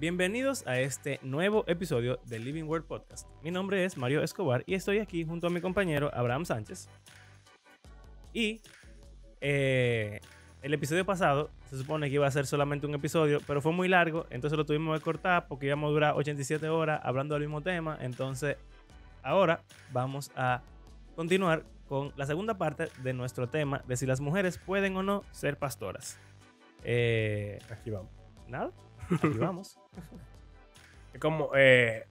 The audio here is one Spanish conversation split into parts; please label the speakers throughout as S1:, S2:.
S1: Bienvenidos a este nuevo episodio del Living Word Podcast. Mi nombre es Mario Escobar y estoy aquí junto a mi compañero Abraham Sánchez. Y el episodio pasado se supone que iba a ser solamente un episodio, pero fue muy largo, entonces lo tuvimos que cortar porque íbamos a durar 87 horas hablando del mismo tema. Entonces ahora vamos a continuar con la segunda parte de nuestro tema de si las mujeres pueden o no ser pastoras.
S2: Aquí vamos.
S1: Nada, aquí vamos.
S2: Es como en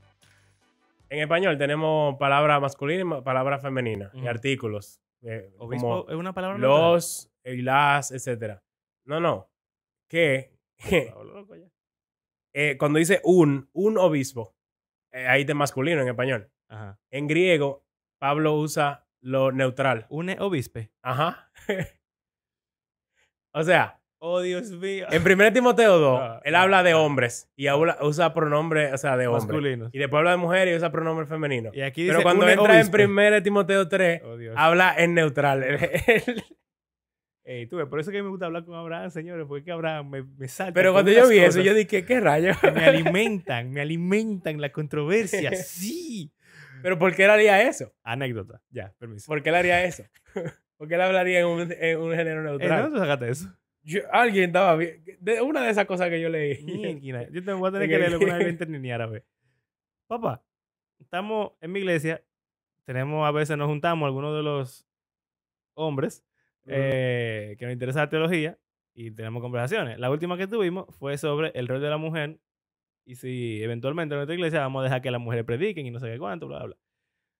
S2: español tenemos palabra masculina y palabra femenina y artículos.
S1: Obispo
S2: Como
S1: es una palabra neutral.
S2: los y las, etcétera. No. Que
S1: Loco ya.
S2: cuando dice un obispo, ahí de masculino en español.
S1: Ajá.
S2: En griego, Pablo usa lo neutral.
S1: Une obispe.
S2: Ajá. O sea,
S1: Oh, Dios mío.
S2: en 1 Timoteo 2, él habla de
S1: no.
S2: hombres y usa pronombre, o sea, de hombre.
S1: Masculinos.
S2: Y después habla de mujeres y usa pronombre femenino.
S1: Y aquí dice
S2: Pero cuando
S1: une
S2: entra
S1: obispe.
S2: en 1 Timoteo 3,
S1: Oh, Dios.
S2: habla en neutral.
S1: Ey, tú ves, por eso es que me gusta hablar con Abraham, señores, porque es que Abraham me salta.
S2: Pero
S1: con
S2: cuando yo
S1: unas
S2: vi eso,
S1: cosas
S2: yo dije, ¿qué rayos?
S1: que me alimentan la controversia. Sí.
S2: Pero ¿por qué él haría eso?
S1: Anécdota. Ya, permiso.
S2: ¿Por qué él haría eso? ¿Por qué él hablaría en un género neutral?
S1: ¿Dónde tú sacaste eso?
S2: Alguien estaba bien. Una de esas cosas que yo leí.
S1: Mierda, yo te voy a tener que leerlo con una venta ni árabe. Papá, estamos en mi iglesia. A veces nos juntamos algunos de los hombres que nos interesa la teología y tenemos conversaciones. La última que tuvimos fue sobre el rol de la mujer y si eventualmente en nuestra iglesia vamos a dejar que las mujeres prediquen y no sé qué cuánto, bla, bla.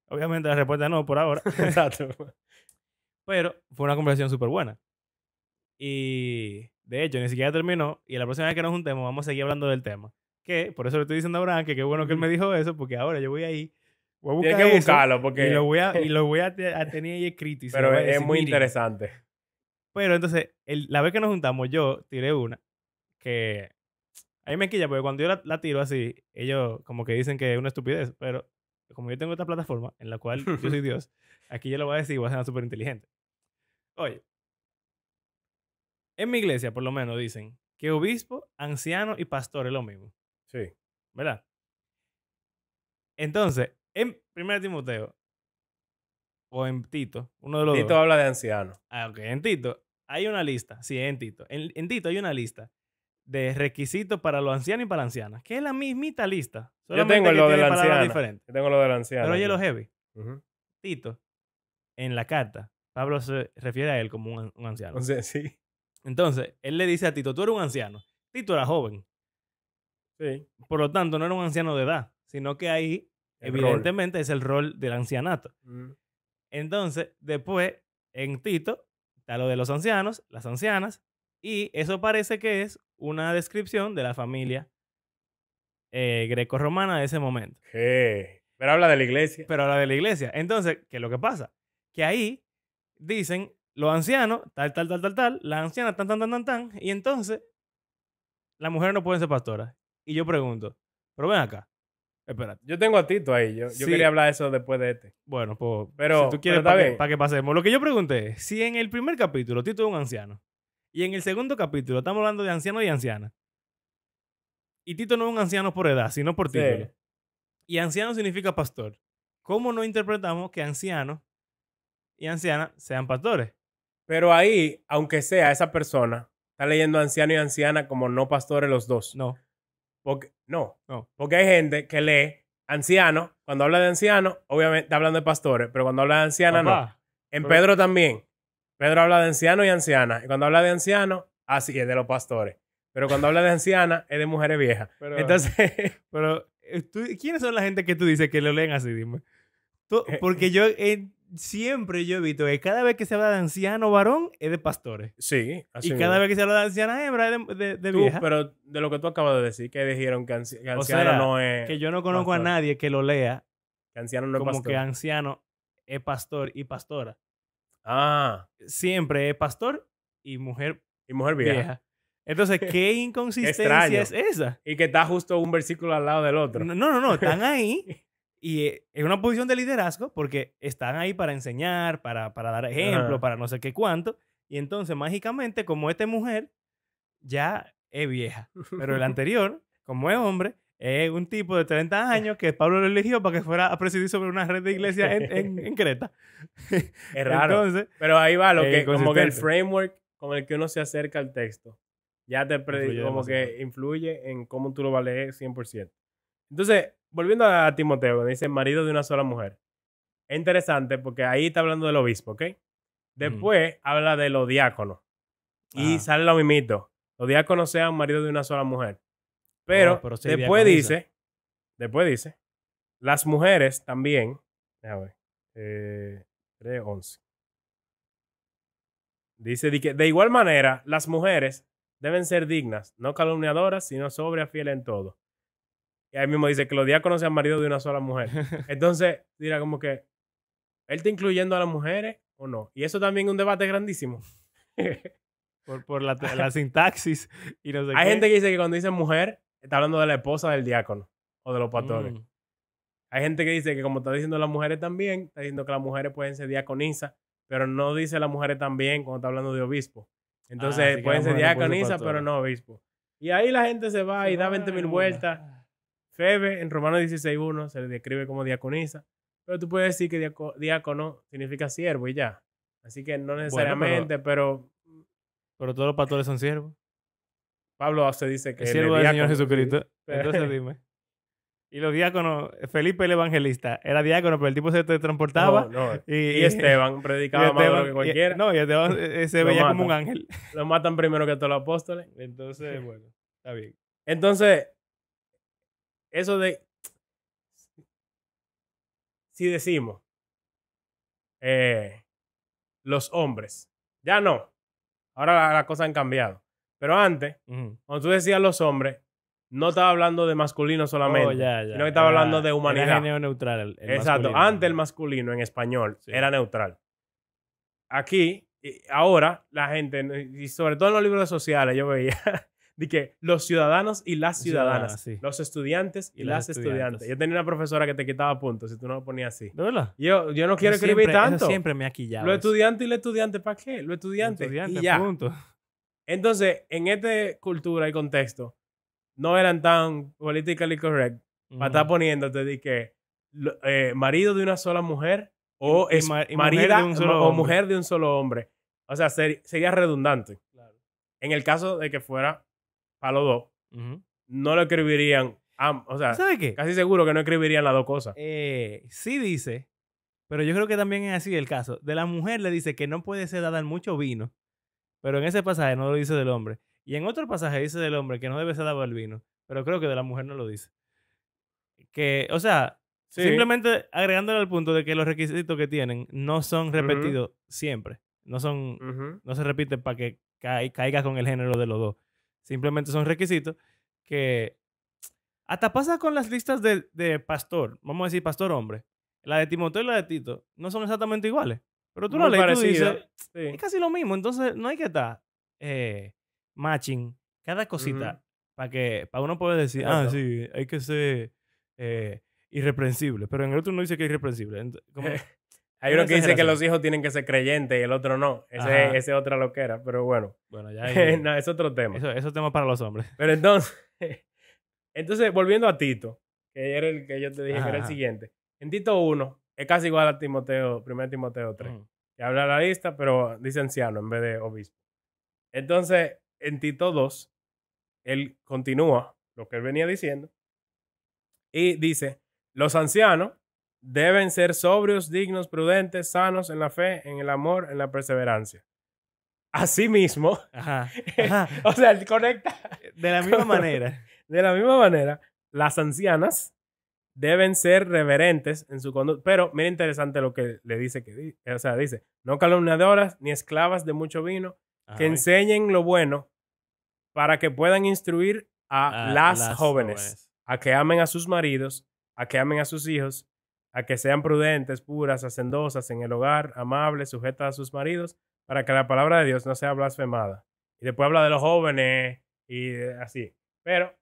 S1: Obviamente la respuesta no por ahora.
S2: Exacto.
S1: Pero fue una conversación súper buena. Y de hecho, ni siquiera terminó. Y la próxima vez que nos juntemos, vamos a seguir hablando del tema. Que por eso le estoy diciendo a Abraham que qué bueno que él me dijo eso, porque ahora yo voy ahí, voy a buscar
S2: Tienes que
S1: eso,
S2: buscarlo porque...
S1: y lo voy a tener ahí escrito. Y se lo
S2: Pero
S1: voy a
S2: es
S1: decir,
S2: muy
S1: "Miren".
S2: interesante.
S1: Pero entonces, la vez que nos juntamos, yo tiré una que a mí me quilla, porque cuando yo la tiro así, ellos como que dicen que es una estupidez. Pero como yo tengo esta plataforma en la cual yo soy Dios, aquí yo lo voy a decir y voy a ser súper inteligente. Oye. En mi iglesia, por lo menos, dicen que obispo, anciano y pastor es lo mismo.
S2: Sí.
S1: ¿Verdad? Entonces, en 1 Timoteo o en Tito, uno de los
S2: Tito
S1: dos.
S2: habla de anciano.
S1: Ok, en Tito hay una lista. Sí, en Tito. En Tito hay una lista de requisitos para los ancianos y para las ancianas, que es la mismita lista.
S2: Yo tengo
S1: que
S2: lo de
S1: tiene
S2: la
S1: palabras
S2: anciana.
S1: diferentes.
S2: Yo tengo lo de la anciana.
S1: Pero oye,
S2: aquí.
S1: lo heavy.
S2: Ujú.
S1: Tito, en la carta, Pablo se refiere a él como un anciano.
S2: O sea, sí.
S1: Entonces, él le dice a Tito, tú eres un anciano. Tito era joven.
S2: Sí.
S1: Por lo tanto, no era un anciano de edad, sino que ahí,
S2: El
S1: evidentemente, es el rol del ancianato.
S2: rol.
S1: Entonces, después, en Tito, está lo de los ancianos, las ancianas, y eso parece que es una descripción de la familia greco-romana de ese momento.
S2: ¿Qué? Pero habla de la iglesia.
S1: Pero ahora de la iglesia. Entonces, ¿qué es lo que pasa? Que ahí dicen los ancianos, tal, las ancianas, tan, y entonces las mujeres no pueden ser pastoras. Y yo pregunto, pero ven acá, espérate.
S2: Yo tengo a Tito ahí. Yo
S1: Sí.
S2: quería hablar de eso después de este.
S1: Bueno, pues,
S2: Pero-
S1: si tú quieres,
S2: pero está bien.
S1: para que pasemos. Lo que yo pregunté es, si en el primer capítulo Tito es un anciano, y en el segundo capítulo estamos hablando de ancianos y ancianas, y Tito no es un anciano por edad, sino por
S2: Sí.
S1: título, y anciano significa pastor, ¿cómo no interpretamos que ancianos y ancianas sean pastores?
S2: Pero ahí, aunque sea esa persona, está leyendo anciano y anciana como no pastores los dos.
S1: No.
S2: No.
S1: No.
S2: Porque hay gente que lee anciano. Cuando habla de anciano, obviamente está hablando de pastores. Pero cuando habla de anciana, no.
S1: Papá,
S2: En
S1: pero-
S2: Pedro también. Pedro habla de anciano y anciana. Y cuando habla de anciano, así es de los pastores. Pero cuando habla de anciana, es de mujeres viejas.
S1: Pero-
S2: Entonces,
S1: Pero, ¿quiénes son la gente que tú dices que lo leen así? Dime. Porque yo siempre yo he visto que cada vez que se habla de anciano varón es de pastores.
S2: sí. Así
S1: Y cada vez que se habla de anciana hembra es de
S2: tú,
S1: vieja.
S2: pero de lo que tú acabas de decir, que dijeron que, que
S1: O
S2: anciano
S1: sea,
S2: no es.
S1: que yo no conozco
S2: pastor.
S1: a nadie que lo lea
S2: Que anciano no es
S1: como
S2: pastor.
S1: que anciano es pastor y pastora.
S2: Ah,
S1: Siempre es pastor y mujer
S2: y mujer vieja.
S1: vieja. Entonces, ¿qué inconsistencia
S2: extraño.
S1: es esa?
S2: Y que está justo un versículo al lado del otro.
S1: No, están ahí y es una posición de liderazgo porque están ahí para enseñar, para dar ejemplo,
S2: Ajá.
S1: para no sé qué cuánto. Y entonces, mágicamente, como esta mujer ya es vieja, pero el anterior como es hombre, es un tipo de 30 años que Pablo lo eligió para que fuera a presidir sobre una red de iglesias en Creta.
S2: Es raro.
S1: Entonces,
S2: pero ahí va lo que, como que el
S1: inconsistente.
S2: framework con el que uno se acerca al texto, ya te
S1: Influye
S2: como
S1: demasiado.
S2: que influye en cómo tú lo vas a leer 100%. Entonces, volviendo a Timoteo, donde dice marido de una sola mujer. Es interesante porque ahí está hablando del obispo, ¿ok? Después habla de los diáconos. Y
S1: Ajá.
S2: sale lo mismito. Los diáconos sean maridos de una sola mujer. Pero,
S1: pero sí,
S2: después
S1: diaconisa.
S2: dice, las mujeres también, déjame ver, 3:11. Dice que de igual manera, las mujeres deben ser dignas, no calumniadoras, sino sobrias, fieles en todo. Y ahí mismo dice que los diáconos sean maridos de una sola mujer. Entonces, dirá como que, ¿él está incluyendo a las mujeres o no? Y eso también es un debate grandísimo.
S1: por la sintaxis y no sé
S2: Hay
S1: qué.
S2: gente que dice que cuando dice mujer, está hablando de la esposa del diácono o de los pastores. Hay gente que dice que como está diciendo las mujeres también, está diciendo que las mujeres pueden ser diaconisas, pero no dice las mujeres también cuando está hablando de obispo. Entonces
S1: así que
S2: pueden
S1: las
S2: ser
S1: mujeres pueden ser
S2: diaconisas, pero
S1: pastoras.
S2: no obispo. Y ahí la gente se va y da 20.000 vueltas. Febe, en Romanos 16:1, se le describe como diaconisa, pero tú puedes decir que diácono significa siervo y ya. Así que no necesariamente, pero
S1: Pero todos los pastores son siervos.
S2: Pablo se dice que
S1: El
S2: él
S1: siervo
S2: es
S1: del Señor
S2: diácono,
S1: Jesucristo.
S2: sí, pero-
S1: Entonces dime. Y los diáconos, Felipe el Evangelista era diácono, pero el tipo se transportaba.
S2: No.
S1: Y
S2: Y Esteban predicaba más duro que cualquiera.
S1: No, y Esteban se
S2: Lo
S1: veía como un
S2: matan.
S1: ángel.
S2: Lo matan primero que todos los apóstoles.
S1: Entonces, bueno, está bien.
S2: Entonces, eso de... Si decimos, los hombres, ya no. Ahora las cosas han cambiado. Pero antes, cuando tú decías los hombres, no estaba hablando de masculino solamente, sino que estaba hablando de humanidad.
S1: Era género neutral.
S2: Exacto.
S1: Masculino.
S2: Antes el masculino en español
S1: Sí.
S2: era neutral. Aquí, ahora, la gente, y sobre todo en los libros sociales, yo veía de que los ciudadanos y las ciudadanas,
S1: sí.
S2: los estudiantes y las estudiantes. Yo tenía una profesora que te quitaba puntos si tú no lo ponías así.
S1: ¿De verdad?
S2: Yo no quiero escribir tanto.
S1: Eso siempre me ha quillado.
S2: Los estudiantes y los estudiantes, ¿para qué? Los estudiantes. Y ya.
S1: Punto.
S2: Entonces, en esta cultura y contexto, no eran tan politically correct para estar poniéndote de que marido de una sola mujer o marida o mujer de un solo hombre. O sea, sería redundante.
S1: Claro.
S2: En el caso de que fuera para los dos, no lo escribirían. O sea,
S1: ¿sabe qué?
S2: casi seguro que no escribirían las dos cosas.
S1: Sí dice, pero yo creo que también es así el caso. De la mujer le dice que no puede ser dada en mucho vino, pero en ese pasaje no lo dice del hombre. Y en otro pasaje dice del hombre que no debe ser dado el vino, pero creo que de la mujer no lo dice. Que, o sea,
S2: Sí.
S1: simplemente agregándole al punto de que los requisitos que tienen no son repetidos siempre. No se repiten para que caiga con el género de los dos. Simplemente son requisitos que hasta pasa con las listas de pastor. Vamos a decir pastor hombre. La de Timoteo y la de Tito no son exactamente iguales. Pero tú la
S2: Muy
S1: lees y tú
S2: parecida.
S1: dices,
S2: Sí.
S1: es casi lo mismo. Entonces no hay que estar matching cada cosita para uno poder decir,
S2: Exacto.
S1: sí, hay que ser irreprensible. Pero en el otro no dice que es irreprensible.
S2: Hay uno que dice que los hijos tienen que ser creyentes y el otro no. Ese es otra loquera, pero bueno.
S1: Bueno, ya
S2: no, es otro tema.
S1: Eso es tema para los hombres.
S2: Pero entonces, volviendo a Tito, que era el que yo te dije que era el siguiente. En Tito 1 es casi igual a Timoteo, 1 Timoteo 3, que habla de la lista, pero dice anciano en vez de obispo. Entonces, en Tito 2, él continúa lo que él venía diciendo y dice, los ancianos deben ser sobrios, dignos, prudentes, sanos en la fe, en el amor, en la perseverancia. Asimismo, o sea, él conecta.
S1: De la misma manera.
S2: De la misma manera, las ancianas deben ser reverentes en su conducta. Pero mira interesante lo que le dice dice, no calumniadoras ni esclavas de mucho vino, que enseñen lo bueno para que puedan instruir a las jóvenes, a que amen a sus maridos, a que amen a sus hijos, a que sean prudentes, puras, hacendosas en el hogar, amables, sujetas a sus maridos, para que la palabra de Dios no sea blasfemada. Y después habla de los jóvenes y así. Pero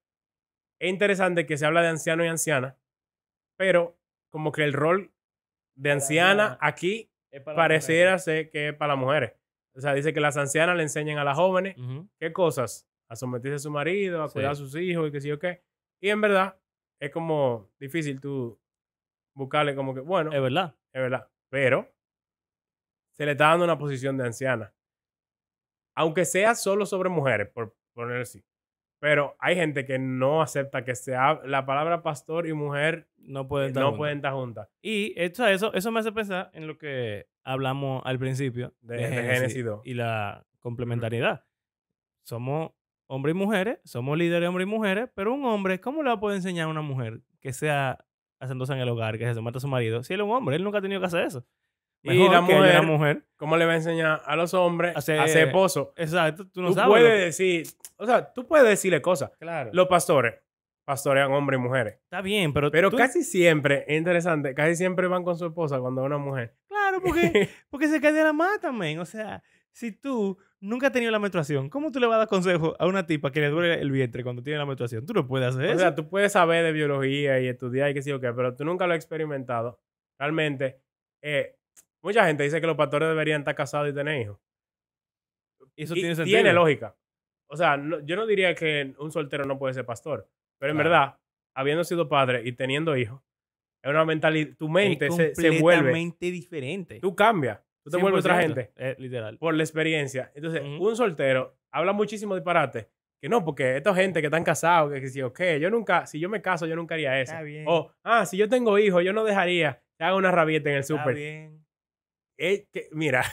S2: es interesante que se habla de anciano y anciana, pero como que el rol de anciana aquí pareciera ser que es para las mujeres. O sea, dice que las ancianas le enseñan a las jóvenes qué cosas. a someterse a su marido, a
S1: Sí.
S2: cuidar a sus hijos y qué sé yo qué. Y en verdad, es como difícil tú buscarle como que, bueno,
S1: Es verdad.
S2: es verdad. Pero se le está dando una posición de anciana. Aunque sea solo sobre mujeres, por poner así. Pero hay gente que no acepta que sea la palabra pastor y mujer
S1: No pueden estar
S2: no
S1: juntas.
S2: pueden estar juntas.
S1: Y eso me hace pensar en lo que hablamos al principio
S2: De Génesis 2.
S1: y la complementariedad. Somos hombres y mujeres, somos líderes hombres y mujeres, pero un hombre, ¿cómo le va a poder enseñar a una mujer que sea haciéndose en el hogar, que se someta a su marido? Si él es un hombre, él nunca ha tenido que hacer eso.
S2: Y la
S1: Mejor que ella, la
S2: mujer,
S1: mujer,
S2: ¿cómo le va a enseñar a los hombres a ser esposo?
S1: Exacto, tú no
S2: Tú
S1: sabes.
S2: puedes decir, o sea, tú puedes decirle cosas.
S1: Claro.
S2: Los pastores pastorean hombres y mujeres.
S1: Está bien, pero
S2: Pero
S1: tú-
S2: casi siempre, es interesante, casi siempre van con su esposa cuando es una mujer.
S1: Claro, porque se cae de la mata, men. O sea, si tú nunca has tenido la menstruación, ¿cómo tú le vas a dar consejo a una tipa que le duele el vientre cuando tiene la menstruación? Tú no puedes hacer
S2: O
S1: eso.
S2: sea, tú puedes saber de biología y estudiar y qué sé yo qué, pero tú nunca lo has experimentado. Realmente, mucha gente dice que los pastores deberían estar casados y tener hijos.
S1: Y eso
S2: Y
S1: tiene sentido.
S2: tiene lógica. O sea, yo no diría que un soltero no puede ser pastor, pero en
S1: Claro.
S2: verdad, habiendo sido padre y teniendo hijos, es una mentalidad, tu mente
S1: es
S2: se vuelve,
S1: completamente diferente.
S2: tú cambias, tú te vuelves otra
S1: 100%.
S2: gente
S1: Literal.
S2: por la experiencia. Entonces,
S1: Ujú.
S2: un soltero habla muchísimo disparate. Que no, porque esta gente que están casados, que si, ok, yo nunca, si yo me caso, yo nunca haría eso.
S1: Está bien.
S2: O, si yo tengo hijos, yo no dejaría que haga una rabieta en el
S1: Está
S2: súper.
S1: bien.
S2: Mira,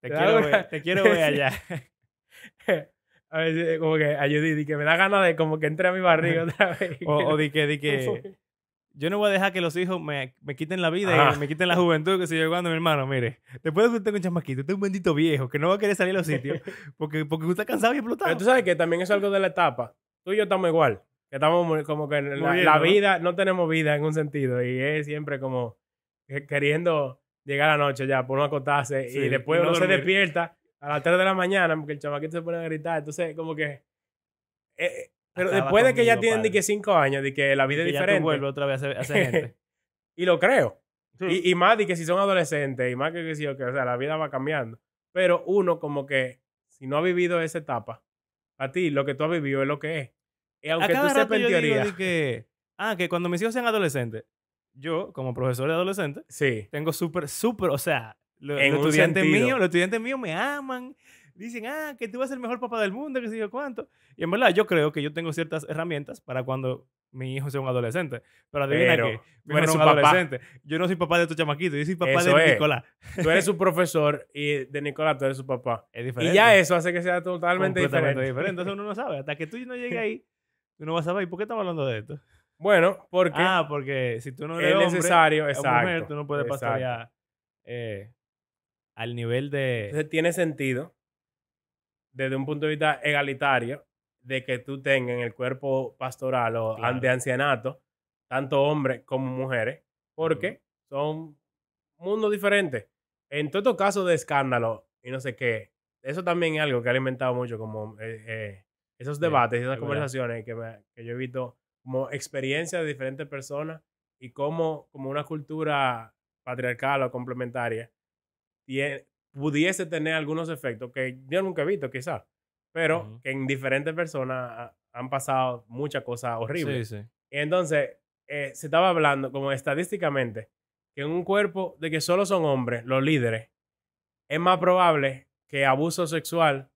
S1: Te
S2: da
S1: quiero
S2: una-
S1: ver, te quiero ver allá.
S2: a veces como que a Judith, que me da ganas de como que entre a mi barriga otra vez.
S1: o di que yo no voy a dejar que los hijos me quiten la vida
S2: Ajá.
S1: y me quiten la juventud, que si yo cuando mi hermano, mire, después de que usted tenga un chamaquito, usted es un bendito viejo que no va a querer salir a los sitios porque usted está cansado y explotado.
S2: Pero tú sabes que también es algo de la etapa. Tú y yo estamos igual. Que estamos como que en
S1: Moviendo,
S2: la
S1: ¿no?
S2: vida, no tenemos vida en un sentido. Y es siempre como queriendo llegar a la noche ya, por no acostarse.
S1: Sí,
S2: y después
S1: y no
S2: uno se
S1: dormir.
S2: despierta a las 3 de la mañana porque el chamaquito se pone a gritar. Entonces, como que... pero
S1: Acaba
S2: después de que ya
S1: conmigo,
S2: tienen de
S1: padre.
S2: que 5 años, de que la vida
S1: que
S2: es
S1: ya tú
S2: diferente.
S1: vuelves otra vez a ser gente.
S2: Y lo creo.
S1: Sí.
S2: Y más de que si son adolescentes, y más que sí, o sea, la vida va cambiando. Pero uno como que, si no ha vivido esa etapa, a ti lo que tú has vivido es lo que es. Y
S1: A
S2: aunque tú
S1: cada
S2: sepas
S1: rato
S2: en
S1: yo digo
S2: teoría,
S1: de que cuando mis hijos sean adolescentes, yo, como profesor de adolescentes,
S2: sí,
S1: tengo súper, o sea,
S2: En
S1: los
S2: un sentido.
S1: estudiantes míos me aman, dicen, que tú vas a ser el mejor papá del mundo, que sé yo cuánto. Y en verdad yo creo que yo tengo ciertas herramientas para cuando mi hijo sea un adolescente. Pero adivina
S2: Pero
S1: qué,
S2: tú
S1: mi hijo
S2: eres
S1: no
S2: su
S1: es un
S2: papá.
S1: adolescente. Yo no soy papá de tu chamaquito, yo soy papá
S2: Eso
S1: de
S2: es.
S1: Nicolás.
S2: tú eres su profesor y de Nicolás tú eres su papá.
S1: Es
S2: Y
S1: diferente.
S2: ya eso hace que sea totalmente
S1: completamente
S2: diferente.
S1: diferente. Entonces uno no sabe. Hasta que tú no llegues ahí, tú no vas a saber. ¿Y por qué estamos hablando de esto?
S2: Bueno, porque
S1: Porque si tú no
S2: es
S1: eres hombre
S2: necesario,
S1: o
S2: exacto.
S1: mujer, tú no puedes
S2: exacto.
S1: pastorear al nivel de...
S2: Entonces tiene sentido, desde un punto de vista egalitario, de que tú tengas en el cuerpo pastoral o
S1: Claro.
S2: de ancianato, tanto hombres como mujeres, porque son mundos diferentes. En todos estos casos de escándalo y no sé qué, eso también es algo que ha alimentado mucho como esos debates y esas
S1: es verdad.
S2: conversaciones que yo he visto como experiencias de diferentes personas y como una cultura patriarcal o complementaria pudiese tener algunos efectos que yo nunca he visto quizás, pero
S1: Ujú.
S2: que en diferentes personas han pasado muchas cosas horribles.
S1: Sí, sí.
S2: Y entonces se estaba hablando como estadísticamente que en un cuerpo de que solo son hombres, los líderes, es más probable que abuso sexual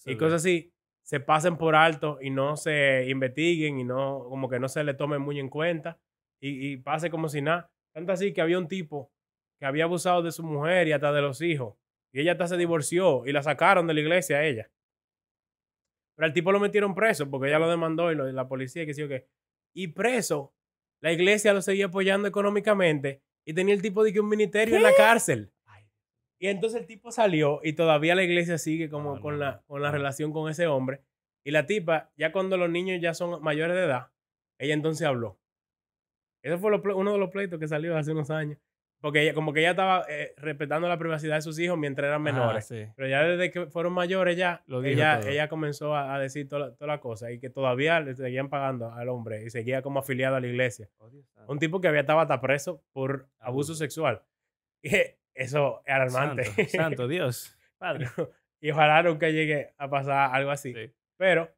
S2: y cosas así se pasen por alto y no se investiguen y no, como que no se le tomen muy en cuenta y pase como si nada. Tanto así que había un tipo que había abusado de su mujer y hasta de los hijos. Y ella hasta se divorció y la sacaron de la iglesia a ella. Pero al tipo lo metieron preso porque ella lo demandó y la policía, que sí o qué. Y preso, la iglesia lo seguía apoyando económicamente y tenía el tipo de que un ministerio en la cárcel. Y entonces el tipo salió y todavía la iglesia sigue como
S1: No,
S2: con
S1: no,
S2: la
S1: no.
S2: relación con ese hombre. Y la tipa, ya cuando los niños ya son mayores de edad, ella entonces habló. Ese fue uno de los pleitos que salió hace unos años. Porque ella, como que ella estaba respetando la privacidad de sus hijos mientras eran menores.
S1: Sí.
S2: Pero ya desde que fueron mayores ya,
S1: Lo dijo todo.
S2: ella comenzó a decir toda la cosa. Y que todavía le seguían pagando al hombre. Y seguía como afiliado a la iglesia. Un tipo que había estado hasta preso por abuso sexual. Y eso es alarmante.
S1: Santo Dios. Padre.
S2: Y ojalá nunca llegue a pasar algo así.
S1: Sí.
S2: Pero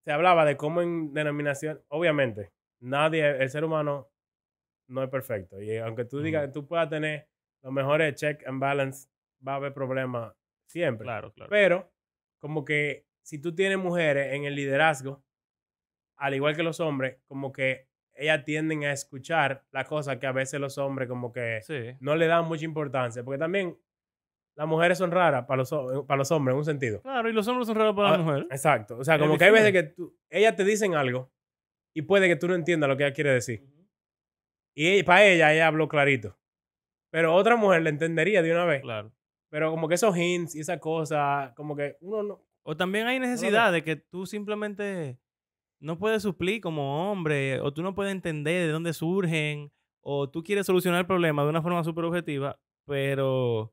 S2: se hablaba de cómo en denominación, obviamente, el ser humano no es perfecto. Y aunque tú digas que tú puedas tener los mejores check and balance, va a haber problemas siempre.
S1: Claro, claro.
S2: Pero como que si tú tienes mujeres en el liderazgo, al igual que los hombres, como que ellas tienden a escuchar las cosas que a veces los hombres como que
S1: Sí.
S2: no le dan mucha importancia. Porque también las mujeres son raras para los hombres en un sentido.
S1: Claro, y los hombres son raros para las mujeres.
S2: Exacto. O sea,
S1: Es
S2: como que hay veces
S1: difícil.
S2: que ellas te dicen algo y puede que tú no entiendas lo que ella quiere decir. Y para ella habló clarito. Pero otra mujer le entendería de una vez.
S1: Claro.
S2: Pero como que esos hints y esas cosas, como que uno no...
S1: O también hay necesidad de que tú simplemente no puedes suplir como hombre, o tú no puedes entender de dónde surgen, o tú quieres solucionar el problema de una forma súper objetiva, pero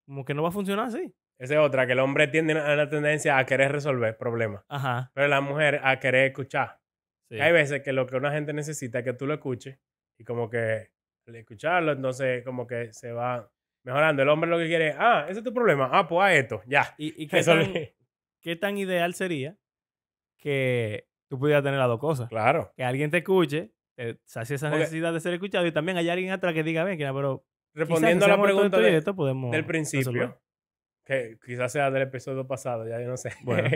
S1: como que no va a funcionar así.
S2: Esa es otra, que el hombre tiende a la tendencia a querer resolver problemas.
S1: Ajá.
S2: Pero la mujer a querer escuchar.
S1: Sí.
S2: Hay veces que lo que una gente necesita es que tú lo escuches y como que al escucharlo, entonces como que se va mejorando. El hombre lo que quiere es, ese es tu problema. Pues haz esto, ya.
S1: ¿Y
S2: Eso
S1: qué tan ideal sería que tú pudieras tener las dos cosas?
S2: Claro.
S1: Que alguien te escuche, te sacie esa necesidad de ser escuchado, y también hay alguien atrás que diga, ven, pero
S2: respondiendo a la pregunta
S1: del
S2: principio, que quizás sea del episodio pasado, ya yo no sé.
S1: Bueno.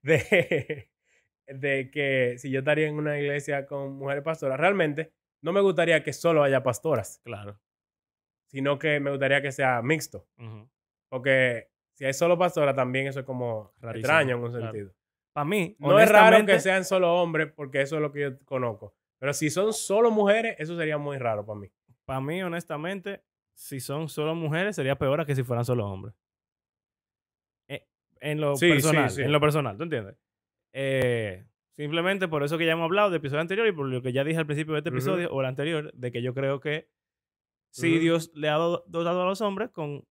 S2: de que si yo estaría en una iglesia con mujeres pastoras, realmente no me gustaría que solo haya pastoras.
S1: Claro.
S2: Sino que me gustaría que sea mixto. Porque si hay solo pastoras, también eso es como rarísimo, extraño en un sentido.
S1: Para mí,
S2: no es raro que sean solo hombres, porque eso es lo que yo conozco. Pero si son solo mujeres, eso sería muy raro para mí.
S1: Para mí, honestamente, si son solo mujeres, sería peor a que si fueran solo hombres. En lo personal,
S2: sí.
S1: En lo personal, ¿tú entiendes? Simplemente por eso que ya hemos hablado del episodio anterior y por lo que ya dije al principio de este episodio o el anterior, de que yo creo que sí Dios le ha dotado a los hombres con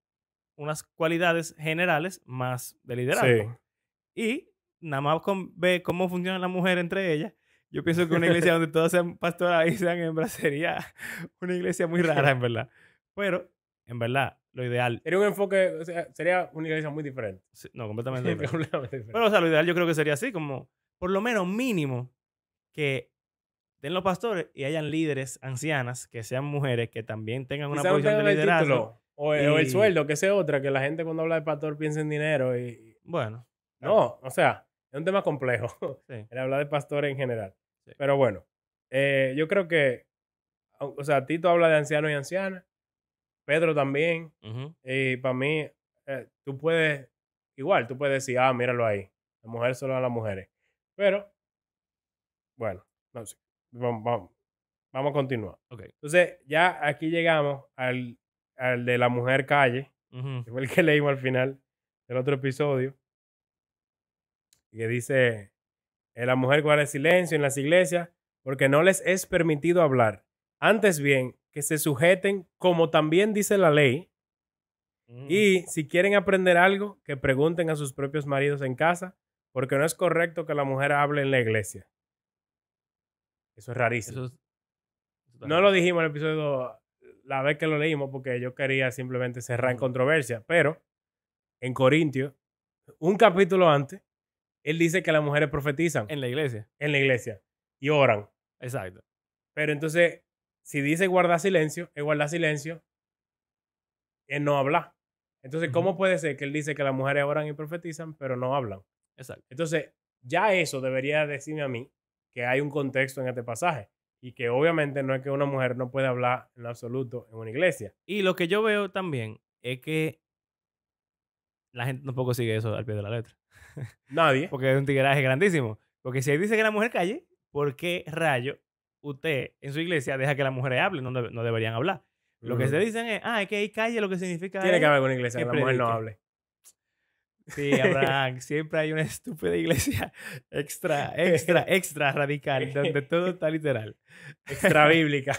S1: unas cualidades generales más de liderazgo. Y nada más con ver cómo funciona la mujer entre ellas, yo pienso que una iglesia donde todas sean pastoras y sean hembras sería una iglesia muy rara, en verdad. Pero, en verdad, lo ideal...
S2: Sería un enfoque, o sea, sería una iglesia muy diferente.
S1: Sí, no, completamente diferente.
S2: Diferente.
S1: Pero, o sea, lo ideal yo creo que sería así, como por lo menos mínimo que den los pastores y hayan líderes ancianas que sean mujeres que también tengan una posición de liderazgo.
S2: O el sueldo, que sea otra, que la gente cuando habla de pastor piensa en dinero y...
S1: Bueno.
S2: No, o sea, es un tema complejo.
S1: Sí.
S2: El hablar de pastores en general.
S1: Sí.
S2: Pero bueno, yo creo que, o sea, Tito habla de ancianos y ancianas, Pedro también, y para mí, tú puedes decir, míralo ahí, la mujer solo a las mujeres. Pero, bueno, no sé, vamos a continuar.
S1: Okay.
S2: Entonces, ya aquí llegamos al de la mujer calle, que fue el que leímos al final del otro episodio, que dice, la mujer guarda silencio en las iglesias porque no les es permitido hablar. Antes bien, que se sujeten como también dice la ley. Y si quieren aprender algo, que pregunten a sus propios maridos en casa, porque no es correcto que la mujer hable en la iglesia. Eso es rarísimo. No lo dijimos en el episodio la vez que lo leímos porque yo quería simplemente cerrar en controversia, pero en Corintios, un capítulo antes, él dice que las mujeres profetizan.
S1: En la iglesia.
S2: En la iglesia. Y oran.
S1: Exacto.
S2: Pero entonces, si dice guardar silencio, es guardar silencio, es no hablar. Entonces, ¿cómo puede ser que él dice que las mujeres oran y profetizan, pero no hablan?
S1: Exacto.
S2: Entonces, ya eso debería decirme a mí que hay un contexto en este pasaje. Y que obviamente no es que una mujer no pueda hablar en absoluto en una iglesia.
S1: Y lo que yo veo también es que la gente tampoco sigue eso al pie de la letra.
S2: Nadie.
S1: Porque es un tigueraje grandísimo. Porque si ahí dice que la mujer calle, ¿por qué rayo usted en su iglesia deja que las mujeres hablen? No deberían hablar. Lo que se dicen es que ahí calle lo que significa
S2: tiene que haber una iglesia que la mujer no hable.
S1: Sí, Abraham, siempre hay una estúpida iglesia extra radical, donde todo está literal.
S2: Extra bíblica.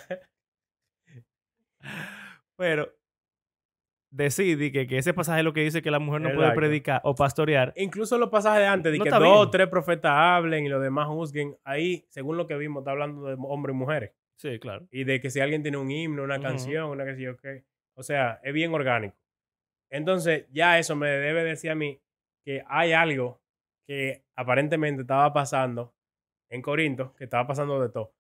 S1: Pero decidí que ese pasaje es lo que dice que la mujer no puede predicar o pastorear.
S2: Incluso los pasajes de antes, de que 2 o 3 profetas hablen y los demás juzguen, ahí, según lo que vimos, está hablando de hombres y mujeres.
S1: Sí, claro.
S2: Y de que si alguien tiene un himno, una canción, una que sé yo qué. O sea, es bien orgánico. Entonces, ya eso me debe decir a mí que hay algo que aparentemente estaba pasando en Corinto, que estaba pasando de todo.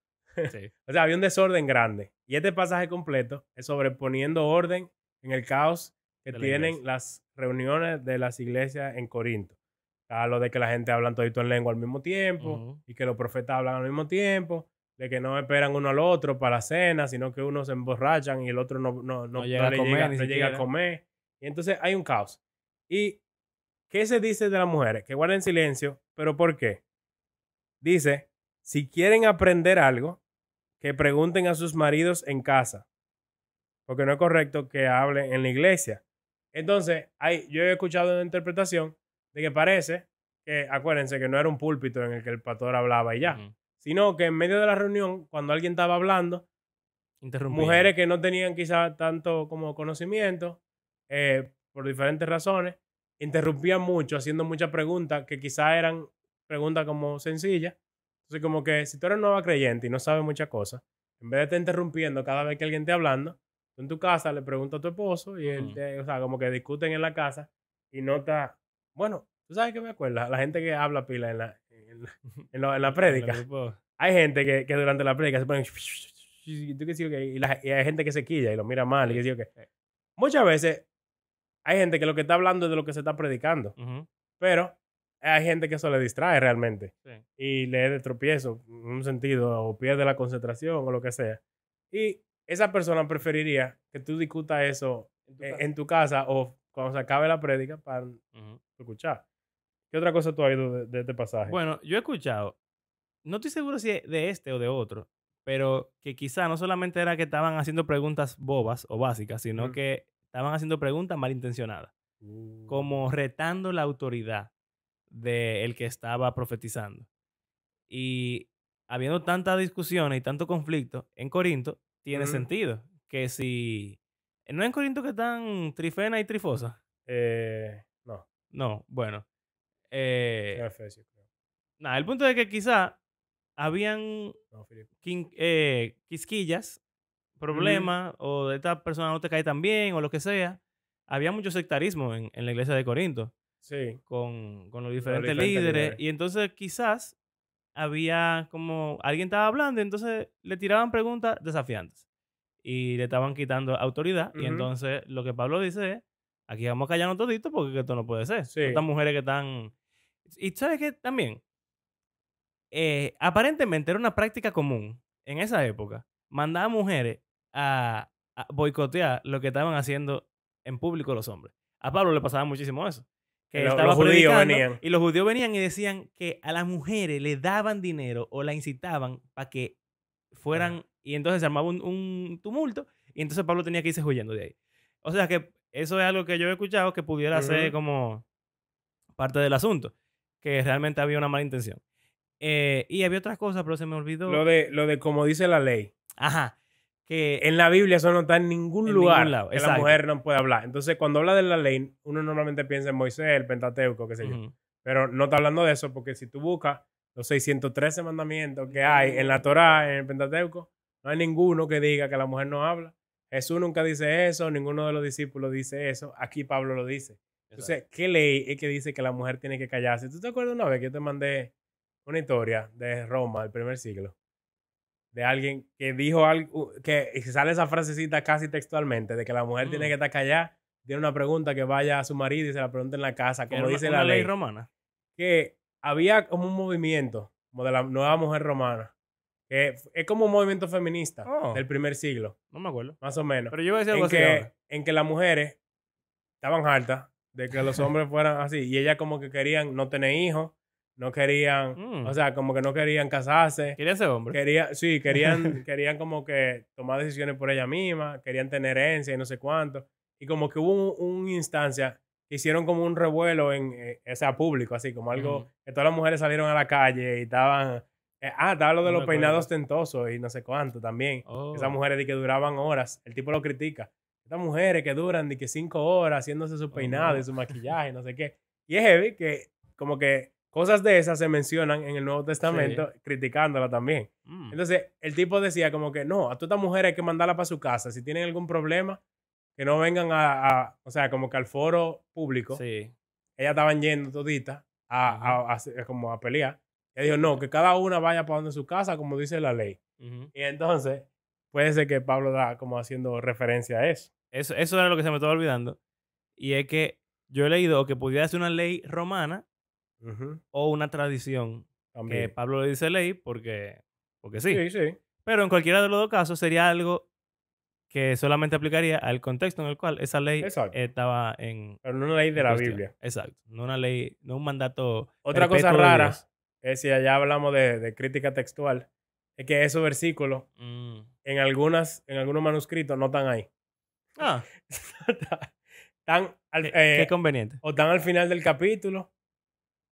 S1: Sí.
S2: O sea, había un desorden grande. Y este pasaje completo es sobre poniendo orden en el caos que
S1: De la
S2: tienen
S1: iglesia.
S2: las reuniones de las iglesias en Corinto. O sea, lo de que la gente habla todito en lengua al mismo tiempo
S1: Ujú.
S2: y que los profetas hablan al mismo tiempo, de que no esperan uno al otro para la cena, sino que uno se emborrachan y el otro
S1: No llega a comer ni
S2: no llega a
S1: siquiera.
S2: comer. Y entonces hay un caos. ¿Y qué se dice de las mujeres? Que guarden silencio, pero ¿por qué? Dice, si quieren aprender algo, que pregunten a sus maridos en casa, porque no es correcto que hablen en la iglesia. Entonces, yo he escuchado una interpretación de que parece que, acuérdense que no era un púlpito en el que el pastor hablaba y ya,
S1: Ujú.
S2: sino que en medio de la reunión, cuando alguien estaba hablando,
S1: Interrumpiendo.
S2: mujeres que no tenían quizá tanto como conocimiento, por diferentes razones, interrumpían mucho, haciendo muchas preguntas que quizá eran preguntas como sencillas. Entonces, como que si tú eres nueva creyente y no sabes muchas cosas, en vez de estar interrumpiendo cada vez que alguien esté hablando, tú en tu casa le preguntas a tu esposo y él
S1: Ujú.
S2: te, o sea, como que discuten en la casa y no está, bueno, tú sabes que me acuerda, la gente que habla pila en la
S1: En los
S2: prédica.
S1: grupos.
S2: Hay gente que durante la prédica se ponen y tú qué sé yo qué, y hay gente que se quilla y lo mira mal y
S1: Sí.
S2: qué sé yo qué. Muchas veces hay gente que lo que está hablando es de lo que se está predicando,
S1: Ujú.
S2: pero hay gente que eso le distrae realmente
S1: Sí.
S2: y le de tropiezo en un sentido o pierde la concentración o lo que sea. Y esa persona preferiría que tú discutas eso en tu casa o cuando se acabe la prédica para
S1: Ujú.
S2: escuchar. ¿Qué otra cosa tú has oído de este pasaje?
S1: Bueno, yo he escuchado, no estoy seguro si de este o de otro, pero que quizá no solamente era que estaban haciendo preguntas bobas o básicas, sino
S2: Ujú.
S1: que estaban haciendo preguntas malintencionadas, como retando la autoridad del que estaba profetizando. Y habiendo tanta discusión y tanto conflicto en Corinto, tiene
S2: Ujú.
S1: sentido que si... ¿No es en Corinto que están Trifena y Trifosa?
S2: No,
S1: No, bueno.
S2: en
S1: Eh,
S2: Efesios creo.
S1: nada, el punto es que quizá habían
S2: No, Filipo.
S1: quisquillas,
S2: Ujú.
S1: problemas, o de esta persona no te cae tan bien, o lo que sea. Había mucho sectarismo en la iglesia de Corinto
S2: Sí,
S1: con los
S2: los
S1: diferentes
S2: diferentes
S1: líderes,
S2: líderes.
S1: y entonces quizás había como alguien estaba hablando, y entonces le tiraban preguntas desafiantes y le estaban quitando autoridad. Y
S2: Ujú.
S1: entonces lo que Pablo dice es: aquí vamos a callarnos todito porque esto no puede ser. Todas estas
S2: Sí.
S1: mujeres que están. Y sabes que también, aparentemente era una práctica común en esa época mandar a mujeres a boicotear lo que estaban haciendo en público los hombres. A Pablo le pasaba muchísimo eso, que él
S2: Los
S1: estaba
S2: judíos
S1: predicando
S2: venían.
S1: y los judíos venían y decían que a las mujeres le daban dinero o la incitaban para que
S2: Ajá.
S1: fueran, y entonces se armaba un tumulto, y entonces Pablo tenía que irse huyendo de ahí. O sea que eso es algo que yo he escuchado que pudiera ser
S2: Ujú.
S1: como parte del asunto, que realmente había una mala intención. Y había otras cosas, pero se me olvidó.
S2: Lo de como dice la ley.
S1: Ajá, que
S2: En la Biblia eso no está en ningún
S1: en ningún
S2: lugar
S1: lado,
S2: que la
S1: exacto.
S2: mujer no pueda hablar. Entonces, cuando habla de la ley, uno normalmente piensa en Moisés, el Pentateuco, qué sé yo.
S1: Ujú.
S2: Pero no está hablando de eso, porque si tú buscas los 613 mandamientos que hay en la
S1: No.
S2: Torá, en el Pentateuco, no hay ninguno que diga que la mujer no habla. Jesús nunca dice eso, ninguno de los discípulos dice eso. Aquí Pablo lo dice.
S1: Exacto.
S2: Entonces, ¿qué ley es que dice que la mujer tiene que callarse? ¿Tú te acuerdas una vez que yo te mandé una historia de Roma, del primer siglo? De alguien que dijo algo, que sale esa frasecita casi textualmente, de que la mujer tiene
S1: Mm,
S2: que estar callada, tiene una pregunta que vaya a su marido y se la pregunte en la casa,
S1: que
S2: como
S1: era
S2: dice la
S1: una ley
S2: ley,
S1: romana.
S2: que había como un movimiento, como de la nueva mujer romana, que es como un movimiento feminista
S1: Oh,
S2: del primer siglo,
S1: no me acuerdo.
S2: más o menos,
S1: Pero yo voy a decir algo así ahora.
S2: en que las mujeres estaban hartas de que los hombres fueran así. Y ellas como que querían no tener hijos, no querían, o
S1: Mm,
S2: sea, como que no querían casarse.
S1: quería ser hombre.
S2: Sí, querían como que tomar decisiones por ella misma, querían tener herencia y no sé cuánto. Y como que hubo una instancia que hicieron como un revuelo o sea, público, así como algo,
S1: Ujú.
S2: que todas las mujeres salieron a la calle y estaban, estaba lo de
S1: No me
S2: los
S1: acuerdo de
S2: peinados
S1: eso.
S2: tentosos y no sé cuánto también. Esas
S1: Oh,
S2: mujeres de que duraban horas, el tipo lo critica. Estas mujeres que duran de que 5 horas haciéndose su
S1: oh
S2: peinado y
S1: no.
S2: su maquillaje, no sé qué. Y es heavy que como que cosas de esas se mencionan en el Nuevo
S1: Sí.
S2: Testamento criticándola también.
S1: Mm,
S2: Entonces, el tipo decía como que no, a todas estas mujeres hay que mandarla para su casa. Si tienen algún problema, que no vengan o sea, como que al foro público.
S1: sí.
S2: Ellas estaban yendo toditas como a pelear. Ella dijo, no, que cada una vaya para donde su casa, como dice la ley. Y entonces, puede ser que Pablo da como haciendo referencia a eso.
S1: Eso era lo que se me estaba olvidando. Y es que yo he leído que pudiera ser una ley romana o una tradición.
S2: También.
S1: Que Pablo le dice ley porque sí.
S2: Sí, sí.
S1: Pero en cualquiera de los dos casos sería algo que solamente aplicaría al contexto en el cual esa ley
S2: Exacto.
S1: estaba en...
S2: Pero no una ley de la
S1: cuestión.
S2: Biblia.
S1: Exacto. No una ley, no un mandato.
S2: Otra cosa
S1: perpetuo de
S2: rara,
S1: Dios.
S2: es si allá hablamos de crítica textual, es que esos versículos en algunos manuscritos no están ahí.
S1: Ah,
S2: Están
S1: qué conveniente.
S2: o están al final del capítulo,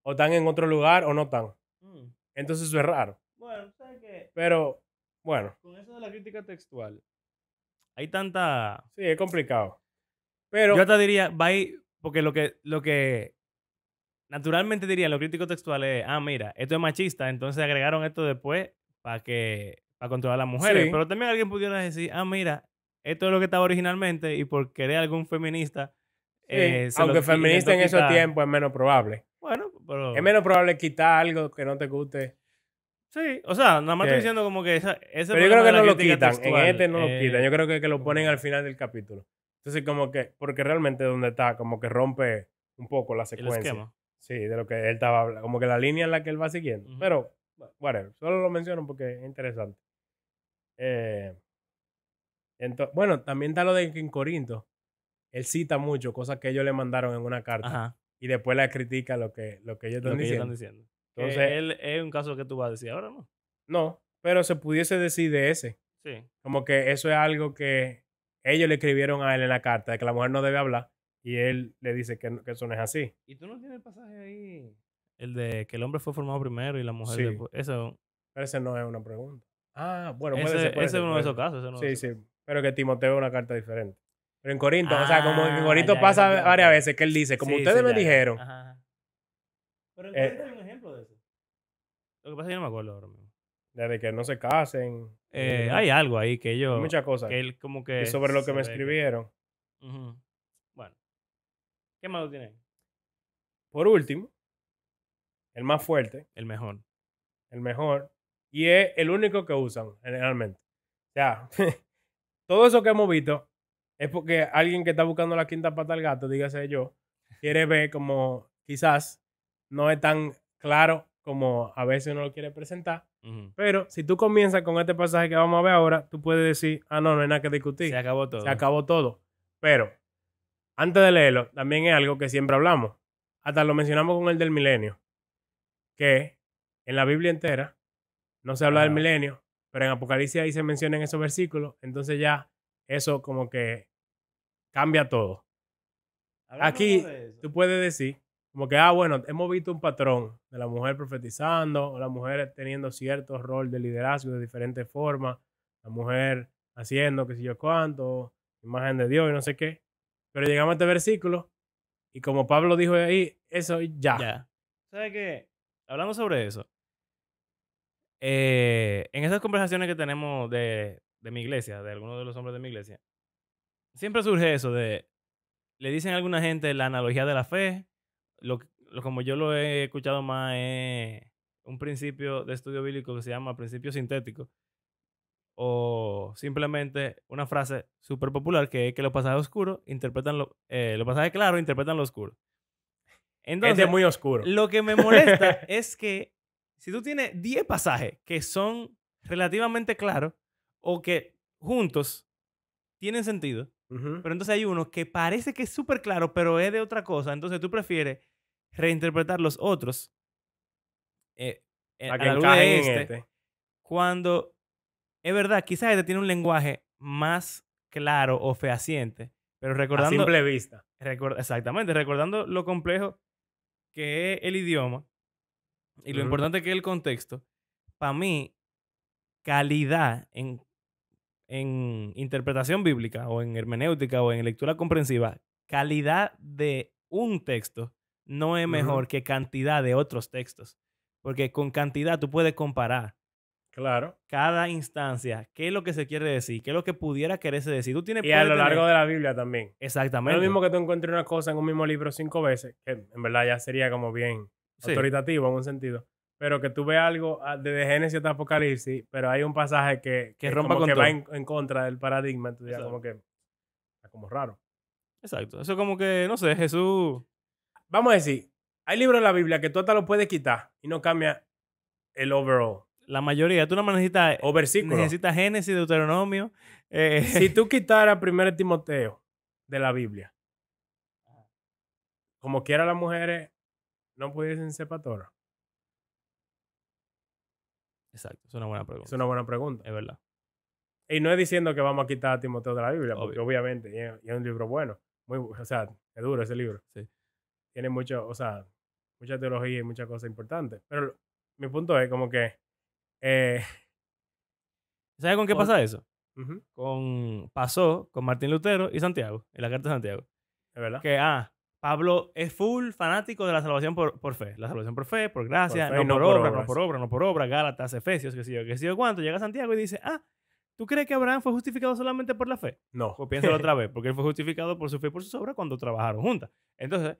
S2: o están en otro lugar, o no están. Entonces eso es raro.
S1: Bueno, ¿sabes qué?
S2: Pero, bueno.
S1: Con eso de la crítica textual, hay tanta...
S2: Sí, es complicado. Pero...
S1: Yo te diría, va ahí, porque lo que naturalmente dirían los críticos textuales es, mira, esto es machista, entonces agregaron esto después para controlar a las mujeres.
S2: Sí.
S1: Pero también alguien pudiera decir, mira, esto es lo que estaba originalmente y por querer algún feminista...
S2: Sí, aunque feminista en esos tiempos es menos probable.
S1: Bueno, pero...
S2: Es menos probable quitar algo que no te guste.
S1: Sí, o sea, nada más estoy diciendo como que ese
S2: pero yo creo que no lo quitan,
S1: textual,
S2: en este no lo quitan, yo creo que lo ponen al final del capítulo. Entonces como que, porque realmente donde está, como que rompe un poco la secuencia.
S1: El esquema.
S2: Sí, de lo que él estaba hablando, como que la línea en la que él va siguiendo. Pero, whatever, solo lo menciono porque es interesante. Bueno, también está lo de que en Corinto, él cita mucho cosas que ellos le mandaron en una carta.
S1: Ajá.
S2: Y después la critica lo que ellos están diciendo.
S1: Entonces, él es un caso que tú vas a decir ahora, ¿no?
S2: No, pero se pudiese decir de ese.
S1: Sí.
S2: Como que eso es algo que ellos le escribieron a él en la carta, de que la mujer no debe hablar, y él le dice que eso no es así.
S1: ¿Y tú no tienes el pasaje ahí? El de que el hombre fue formado primero y la mujer
S2: Sí.
S1: después. Eso.
S2: Pero ese no es una pregunta. Bueno,
S1: Ese es uno de esos casos.
S2: Sí, sí. Pero que Timoteo es una carta diferente. Pero en Corinto, o sea, como en Corinto
S1: ya,
S2: pasa
S1: ya,
S2: varias veces que él dice, como ustedes me dijeron.
S1: Ajá. Pero en Corinto hay un ejemplo de eso. Lo que pasa es que yo no me acuerdo ahora mismo.
S2: Desde que no se casen.
S1: Hay algo ahí que ellos...
S2: Muchas cosas.
S1: Que él como que...
S2: Y sobre lo que me escribieron.
S1: Bueno. ¿Qué más lo tiene ahí?
S2: Por último, el más fuerte.
S1: El mejor.
S2: El mejor. Y es el único que usan generalmente. O sea, todo eso que hemos visto es porque alguien que está buscando la quinta pata al gato, dígase yo, quiere ver como quizás no es tan claro como a veces uno lo quiere presentar. Pero si tú comienzas con este pasaje que vamos a ver ahora, tú puedes decir, no hay nada que discutir.
S1: Se acabó todo.
S2: Se acabó todo. Pero, antes de leerlo, también es algo que siempre hablamos. Hasta lo mencionamos con el del milenio. Que en la Biblia entera no se habla del milenio, pero en Apocalipsis ahí se mencionan esos versículos. Entonces ya eso como que cambia todo. Aquí tú puedes decir como que, bueno, hemos visto un patrón de la mujer profetizando, o la mujer teniendo cierto rol de liderazgo de diferentes formas, la mujer haciendo qué sé yo cuánto, imagen de Dios y no sé qué. Pero llegamos a este versículo y como Pablo dijo ahí, eso ya.
S1: ¿Sabes qué? Hablando sobre eso, en esas conversaciones que tenemos de mi iglesia, de algunos de los hombres de mi iglesia, siempre surge eso de, le dicen a alguna gente la analogía de la fe, como yo lo he escuchado más es un principio de estudio bíblico que se llama principio sintético, o simplemente una frase súper popular que es que los pasajes oscuros interpretan los pasajes claros interpretan lo oscuro. Entonces,
S2: es muy oscuro.
S1: Lo que me molesta es que si tú tienes 10 pasajes que son relativamente claros o que juntos tienen sentido, pero entonces hay uno que parece que es súper claro, pero es de otra cosa, entonces tú prefieres reinterpretar los otros
S2: a la luz de
S1: este, cuando es verdad, quizás este tiene un lenguaje más claro o fehaciente, pero recordando...
S2: A simple vista.
S1: Exactamente, recordando lo complejo que es el idioma y lo importante que es el contexto, para mí, calidad en interpretación bíblica o en hermenéutica o en lectura comprensiva, calidad de un texto no es mejor que cantidad de otros textos. Porque con cantidad tú puedes comparar.
S2: Claro.
S1: Cada instancia, qué es lo que se quiere decir, qué es lo que pudiera quererse decir. Tú tienes,
S2: y a lo largo de la Biblia también.
S1: Exactamente.
S2: No es lo mismo que tú encuentres una cosa en un mismo libro 5 veces, que en verdad ya sería como bien
S1: Sí.
S2: autoritativo en un sentido. Pero que tú veas algo desde Génesis hasta Apocalipsis, pero hay un pasaje que
S1: rompa
S2: como
S1: con
S2: que
S1: todo.
S2: va en contra del paradigma, tú dirás
S1: Exacto.
S2: como que está como raro.
S1: Exacto. Eso como que, no sé, Jesús...
S2: Vamos a decir, hay libros de la Biblia que tú hasta lo puedes quitar y no cambia el overall.
S1: La mayoría, tú no necesitas...
S2: O versículo.
S1: Necesitas Génesis, Deuteronomio.
S2: Si tú quitaras 1 Timoteo de la Biblia, como quiera las mujeres no pudiesen ser pastoras.
S1: Exacto, es una buena pregunta.
S2: Es una buena pregunta.
S1: Es verdad.
S2: Y no es diciendo que vamos a quitar a Timoteo de la Biblia, porque
S1: Obvio.
S2: obviamente y es un libro bueno. O sea, es duro ese libro.
S1: Sí.
S2: Tiene mucho, o sea, mucha teología y muchas cosas importantes. Pero mi punto es como que...
S1: ¿Sabes con qué pasa eso?
S2: uh-huh,
S1: Pasó con Martín Lutero y Santiago, en la carta de Santiago.
S2: ¿es verdad?
S1: Que, Pablo es full fanático de la salvación por fe. La salvación por fe, por gracia,
S2: Por fe y
S1: no
S2: no
S1: por
S2: por
S1: obra,
S2: obras.
S1: no por obra, no por obra, Gálatas, Efesios, qué sé yo cuánto. Llega Santiago y dice, ¿tú crees que Abraham fue justificado solamente por la fe?
S2: No.
S1: Pues piénsalo otra vez, porque él fue justificado por su fe y por sus obras cuando trabajaron juntas. Entonces,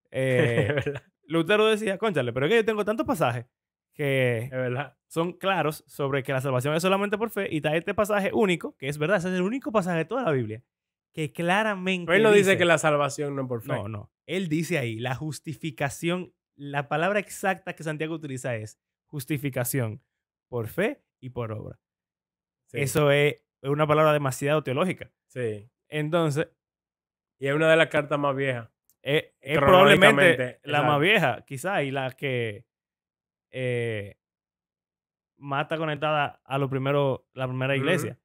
S2: Es verdad.
S1: Lutero decía, cónchale, pero es que yo tengo tantos pasajes que
S2: Es verdad.
S1: son claros sobre que la salvación es solamente por fe, y está este pasaje único, que es verdad, ese es el único pasaje de toda la Biblia, que claramente
S2: Pero él no dice que la salvación no es por fe.
S1: No. Él dice ahí, la justificación, la palabra exacta que Santiago utiliza es justificación por fe y por obra.
S2: Sí.
S1: Eso es una palabra demasiado teológica.
S2: Sí.
S1: Entonces,
S2: Y es una de las cartas más viejas.
S1: es probablemente
S2: Cronológicamente,
S1: la
S2: exacto.
S1: más vieja, quizá, y la que más está conectada a la primera iglesia.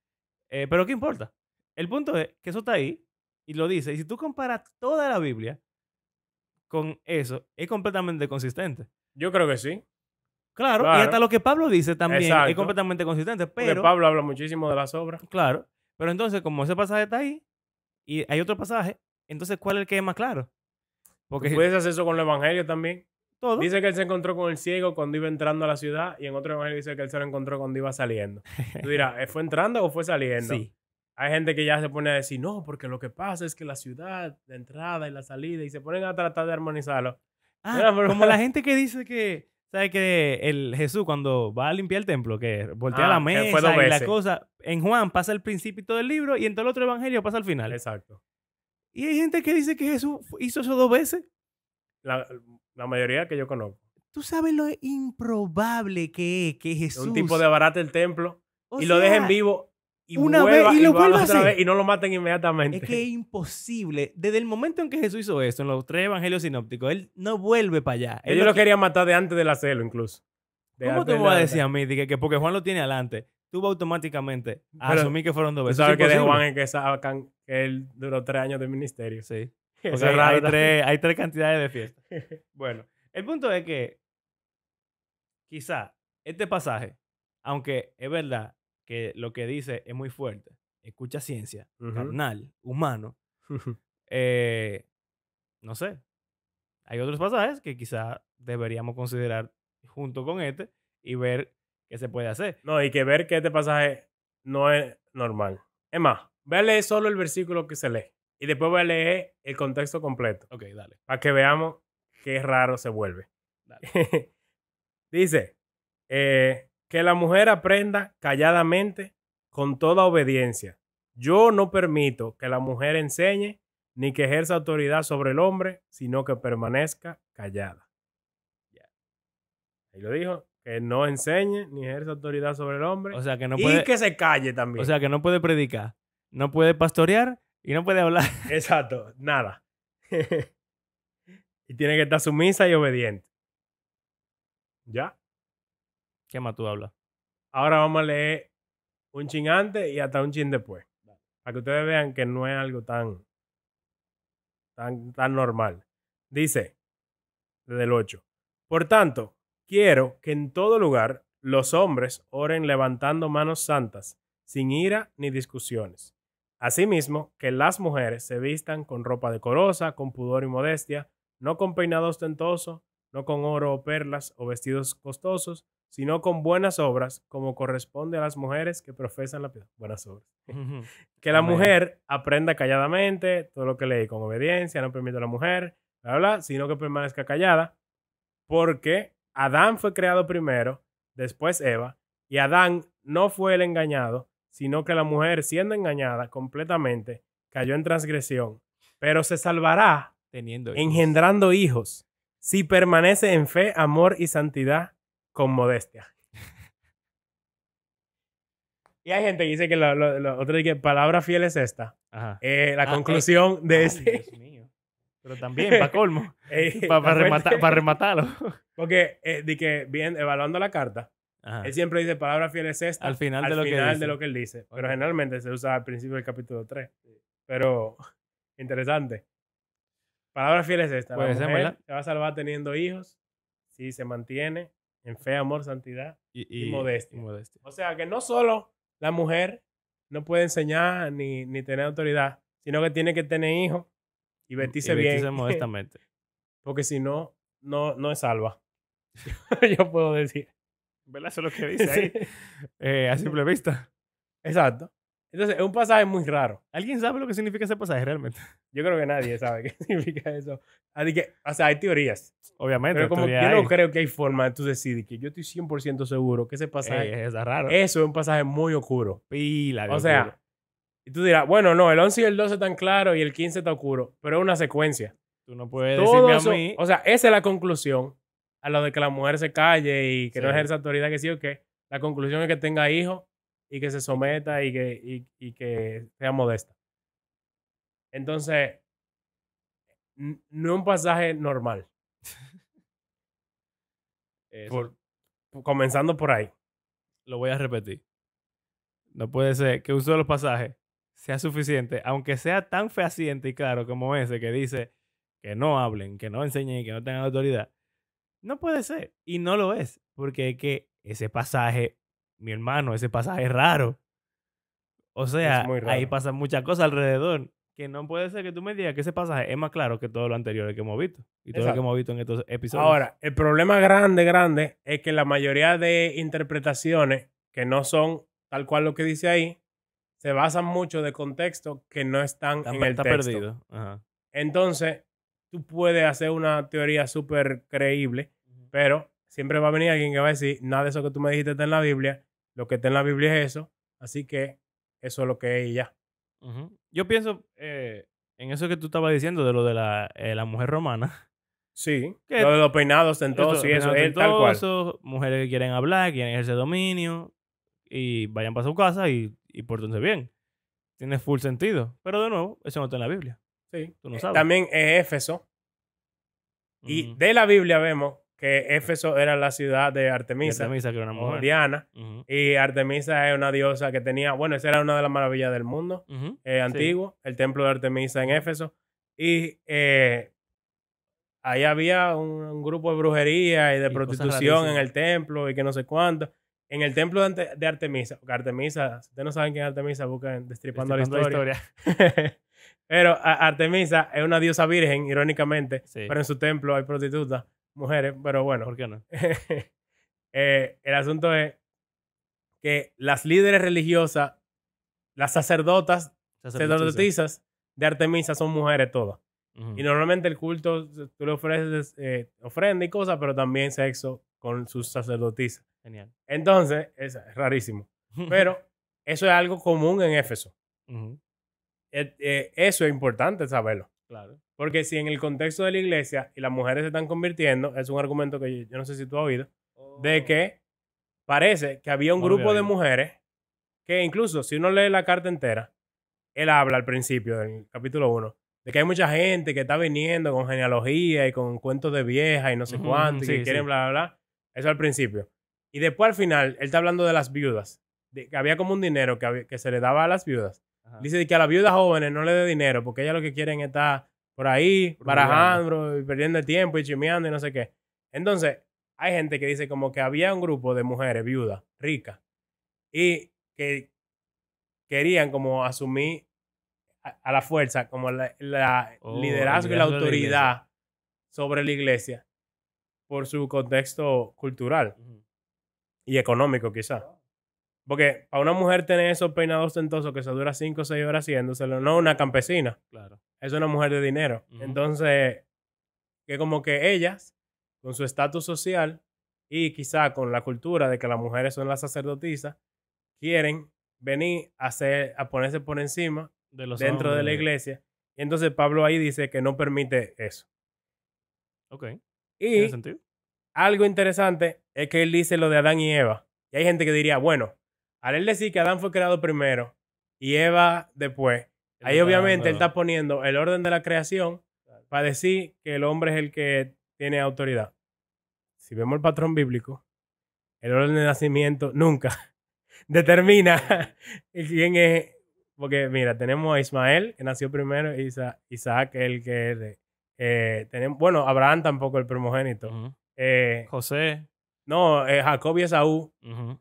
S1: Pero ¿qué importa? El punto es que eso está ahí y lo dice. Y si tú comparas toda la Biblia con eso, es completamente consistente.
S2: Yo creo que sí.
S1: Claro, y hasta lo que Pablo dice también es
S2: Exacto.
S1: completamente consistente.
S2: Porque
S1: Pero,
S2: Pablo habla muchísimo de las obras.
S1: claro, pero entonces, como ese pasaje está ahí y hay otro pasaje, entonces, ¿cuál es el que es más claro? Porque
S2: Tú puedes hacer eso con el evangelio también.
S1: todo.
S2: Dice que él se encontró con el ciego cuando iba entrando a la ciudad, y en otro evangelio dice que él se lo encontró cuando iba saliendo. Tú dirás, ¿fue entrando o fue saliendo?
S1: Sí.
S2: Hay gente que ya se pone a decir, no, porque lo que pasa es que la ciudad, la entrada y la salida, y se ponen a tratar de armonizarlo. Mira, pero-
S1: Como la gente que dice que, ¿sabes? Que el Jesús cuando va a limpiar el templo, que voltea la
S2: que fue 2
S1: mesa y la
S2: veces.
S1: cosa, en Juan pasa el principio del libro y en todo el otro evangelio pasa al final.
S2: Exacto.
S1: Y hay gente que dice que Jesús hizo eso 2 veces.
S2: La mayoría que yo conozco.
S1: Tú sabes lo improbable que es que Jesús...
S2: Un tipo de barata el templo
S1: O
S2: y lo dejen
S1: sea,
S2: vivo y
S1: una
S2: vuelva,
S1: vez y lo
S2: va
S1: vuelva a
S2: otra
S1: hacer.
S2: vez y no lo maten inmediatamente.
S1: Es que es imposible. Desde el momento en que Jesús hizo esto, en los 3 evangelios sinópticos, él no vuelve para allá. Él
S2: Ellos
S1: no
S2: lo querían matar de antes del hacerlo, incluso.
S1: ¿Cómo te vas a decir a mí que porque Juan lo tiene adelante, tú vas automáticamente a
S2: Pero
S1: asumir que fueron 2
S2: Tú
S1: veces?
S2: sabes
S1: Es
S2: que de
S1: imposible.
S2: Juan es que sacan que él duró 3 años de ministerio.
S1: Sí.
S2: Eso
S1: Porque
S2: es raro
S1: hay 3 cantidades de fiestas. Bueno, el punto es que quizá este pasaje, aunque es verdad que lo que dice es muy fuerte, escucha ciencia,
S2: Ujú.
S1: carnal, humano, no sé. Hay otros pasajes que quizá deberíamos considerar junto con este y ver qué se puede hacer.
S2: No, y que ver que este pasaje no es normal. Es más, voy a leer solo el versículo que se lee. Y después voy a leer el contexto completo.
S1: Ok, dale.
S2: Para que veamos qué raro se vuelve.
S1: Dale.
S2: Dice, que la mujer aprenda calladamente con toda obediencia. Yo no permito que la mujer enseñe ni que ejerza autoridad sobre el hombre, sino que permanezca callada. Ahí lo dijo, que no enseñe ni ejerza autoridad sobre el hombre.
S1: O sea, que no puede,
S2: y que se calle también.
S1: o sea, que no puede predicar, no puede pastorear y no puede hablar.
S2: Exacto, nada. Y tiene que estar sumisa y obediente. ¿Ya?
S1: ¿Qué más tú hablas?
S2: Ahora vamos a leer un chin antes y hasta un chin después. Para que ustedes vean que no es algo tan normal. Dice, desde el 8. Por tanto, quiero que en todo lugar los hombres oren levantando manos santas, sin ira ni discusiones. Asimismo, que las mujeres se vistan con ropa decorosa, con pudor y modestia, no con peinado ostentoso, no con oro o perlas o vestidos costosos, sino con buenas obras, como corresponde a las mujeres que profesan la piedad. Buenas obras. Que la
S1: Amén.
S2: mujer aprenda calladamente todo lo que lee con obediencia, no permite a la mujer, bla, bla, bla, sino que permanezca callada. porque Adán fue creado primero, después Eva, y Adán no fue el engañado, sino que la mujer, siendo engañada completamente, cayó en transgresión, pero se salvará
S1: Teniendo hijos.
S2: engendrando hijos, si permanece en fe, amor y santidad con modestia. Y hay gente que dice que lo otro dice que palabra fiel es esta.
S1: Ajá.
S2: La conclusión de
S1: Ay,
S2: ese.
S1: Dios mío. Pero también, para colmo. Para rematarlo.
S2: Porque de que bien, evaluando la carta,
S1: Ajá.
S2: él siempre dice palabra fiel es esta.
S1: Al final de lo que dice.
S2: de lo que él dice. Pero
S1: Ok.
S2: generalmente se usa al principio del capítulo 3. Pero interesante. Palabra fiel es esta.
S1: Puede
S2: La
S1: ser,
S2: mujer
S1: ¿verdad?
S2: se va a salvar teniendo hijos si se mantiene en fe, amor, santidad y modestia. O sea que no solo la mujer no puede enseñar ni tener autoridad, sino que tiene que tener hijos y vestirse bien.
S1: modestamente.
S2: Porque si no, no es salva. Yo puedo decir.
S1: ¿Verdad? Eso es lo que dice ahí. A simple vista.
S2: Exacto. Entonces, es un pasaje muy raro.
S1: ¿Alguien sabe lo que significa ese pasaje realmente?
S2: Yo creo que nadie sabe qué significa eso. Así que, o sea, hay teorías.
S1: Obviamente.
S2: Pero como yo no creo que hay forma de tú decidir que yo estoy 100% seguro que ese pasaje...
S1: es raro.
S2: Eso es un pasaje muy oscuro.
S1: Pila de
S2: O sea,
S1: oscuro.
S2: y tú dirás, bueno, no, el 11 y el 12 están claros y el 15 está oscuro. Pero es una secuencia.
S1: Tú no puedes
S2: Todo
S1: decirme
S2: eso,
S1: a mí.
S2: o sea, esa es la conclusión a lo de que la mujer se calle y que no
S1: Sí.
S2: ejerza autoridad, que sí o qué. La conclusión es que tenga hijos y que se someta y que sea modesta. Entonces, no es un pasaje normal.
S1: Eso
S2: Comenzando por ahí.
S1: lo voy a repetir. No puede ser que un solo pasaje sea suficiente, aunque sea tan fehaciente y claro como ese que dice que no hablen, que no enseñen y que no tengan autoridad. No puede ser. Y no lo es. Porque es que ese pasaje, mi hermano, ese pasaje es raro. O sea,
S2: Es muy raro.
S1: ahí pasan muchas cosas alrededor. Que no puede ser que tú me digas que ese pasaje es más claro que todo lo anterior que hemos visto. Y todo lo que
S2: Exacto.
S1: hemos visto en estos episodios.
S2: Ahora, el problema grande es que la mayoría de interpretaciones que no son tal cual lo que dice ahí, se basan mucho de contexto que no están en el
S1: está
S2: texto.
S1: perdido. Ajá.
S2: Entonces, tú puedes hacer una teoría súper creíble, pero siempre va a venir alguien que va a decir, nada de eso que tú me dijiste está en la Biblia, lo que está en la Biblia es eso, así que eso es lo que es y ya.
S1: Yo pienso en eso que tú estabas diciendo de lo de la mujer romana.
S2: Sí,
S1: ¿Qué?
S2: lo de los peinados tentosos y eso es tal cual.
S1: Mujeres que quieren hablar, quieren ejercer dominio y vayan para su casa y pórtense bien. Tiene full sentido. Pero de nuevo, eso no está en la Biblia.
S2: Sí.
S1: Tú no sabes.
S2: También es Éfeso. Y de la Biblia vemos que Éfeso era la ciudad de Artemisa,
S1: Artemisa, que era una
S2: o
S1: mujer.
S2: Diana.
S1: Ujú.
S2: Y Artemisa es una diosa que tenía, bueno, esa era una de las maravillas del mundo
S1: Ujú.
S2: antiguo, el templo de Artemisa en Éfeso. Y ahí había un grupo de brujería y de
S1: Y cosas
S2: prostitución en
S1: rarísimas.
S2: el templo y que no sé cuánto. En el templo de Artemisa, porque Artemisa, si ustedes no saben quién es Artemisa, busquen Destripando la Historia. Pero Artemisa es una diosa virgen, irónicamente,
S1: Sí.
S2: pero en su templo hay prostitutas, mujeres, pero bueno.
S1: ¿Por qué no?
S2: El asunto es que las líderes religiosas, las sacerdotisas de Artemisa son mujeres todas.
S1: Ujú.
S2: Y normalmente el culto, tú le ofreces ofrenda y cosas, pero también sexo con sus sacerdotisas.
S1: Genial.
S2: Entonces, es rarísimo. Pero eso es algo común en Éfeso.
S1: Ujú.
S2: Eso es importante saberlo.
S1: Claro.
S2: Porque si en el contexto de la iglesia y las mujeres se están convirtiendo, es un argumento que yo no sé si tú has oído, de que parece que había un
S1: No lo había
S2: grupo de
S1: oído.
S2: mujeres que incluso si uno lee la carta entera, él habla al principio del capítulo 1 de que hay mucha gente que está viniendo con genealogía y con cuentos de vieja y no sé
S1: Ujú,
S2: cuánto y
S1: sí,
S2: que quieren
S1: sí.
S2: bla, bla, bla. Eso al principio. Y después al final, él está hablando de las viudas, de que había como un dinero que se le daba a las viudas.
S1: Ajá.
S2: Dice que a las viudas jóvenes no le dé dinero porque ellas lo que quieren es estar por ahí barajando y perdiendo el tiempo y chimeando y no sé qué. Entonces, hay gente que dice como que había un grupo de mujeres viudas, ricas, y que querían como asumir a la fuerza como la liderazgo y la
S1: liderazgo de la
S2: autoridad sobre la iglesia por su contexto cultural
S1: Ujú.
S2: y económico quizás. Porque para una mujer tener esos peinados ostentosos que se dura 5 o 6 horas haciéndoselo, no una campesina,
S1: Claro.
S2: es una mujer de dinero.
S1: Ujú.
S2: Entonces, que como que ellas con su estatus social y quizá con la cultura de que las mujeres son las sacerdotisas, quieren venir a ponerse por encima
S1: De los
S2: dentro de la
S1: hombres.
S2: iglesia. Y entonces Pablo ahí dice que no permite eso.
S1: Ok. ¿Tiene
S2: Y
S1: sentido?
S2: algo interesante es que él dice lo de Adán y Eva. Y hay gente que diría, bueno, al él decir que Adán fue creado primero y Eva después,
S1: Él
S2: ahí
S1: está
S2: obviamente él
S1: dando-
S2: está poniendo el orden de la creación para decir que el hombre es el que tiene autoridad. Si vemos el patrón bíblico, el orden de nacimiento nunca determina quién es. Porque mira, tenemos a Ismael, que nació primero, y Isaac, el que es tenemos, bueno, Abraham tampoco el primogénito.
S1: Ujú.
S2: Eh,
S1: José.
S2: no, Jacob y Esaú.
S1: Ujú.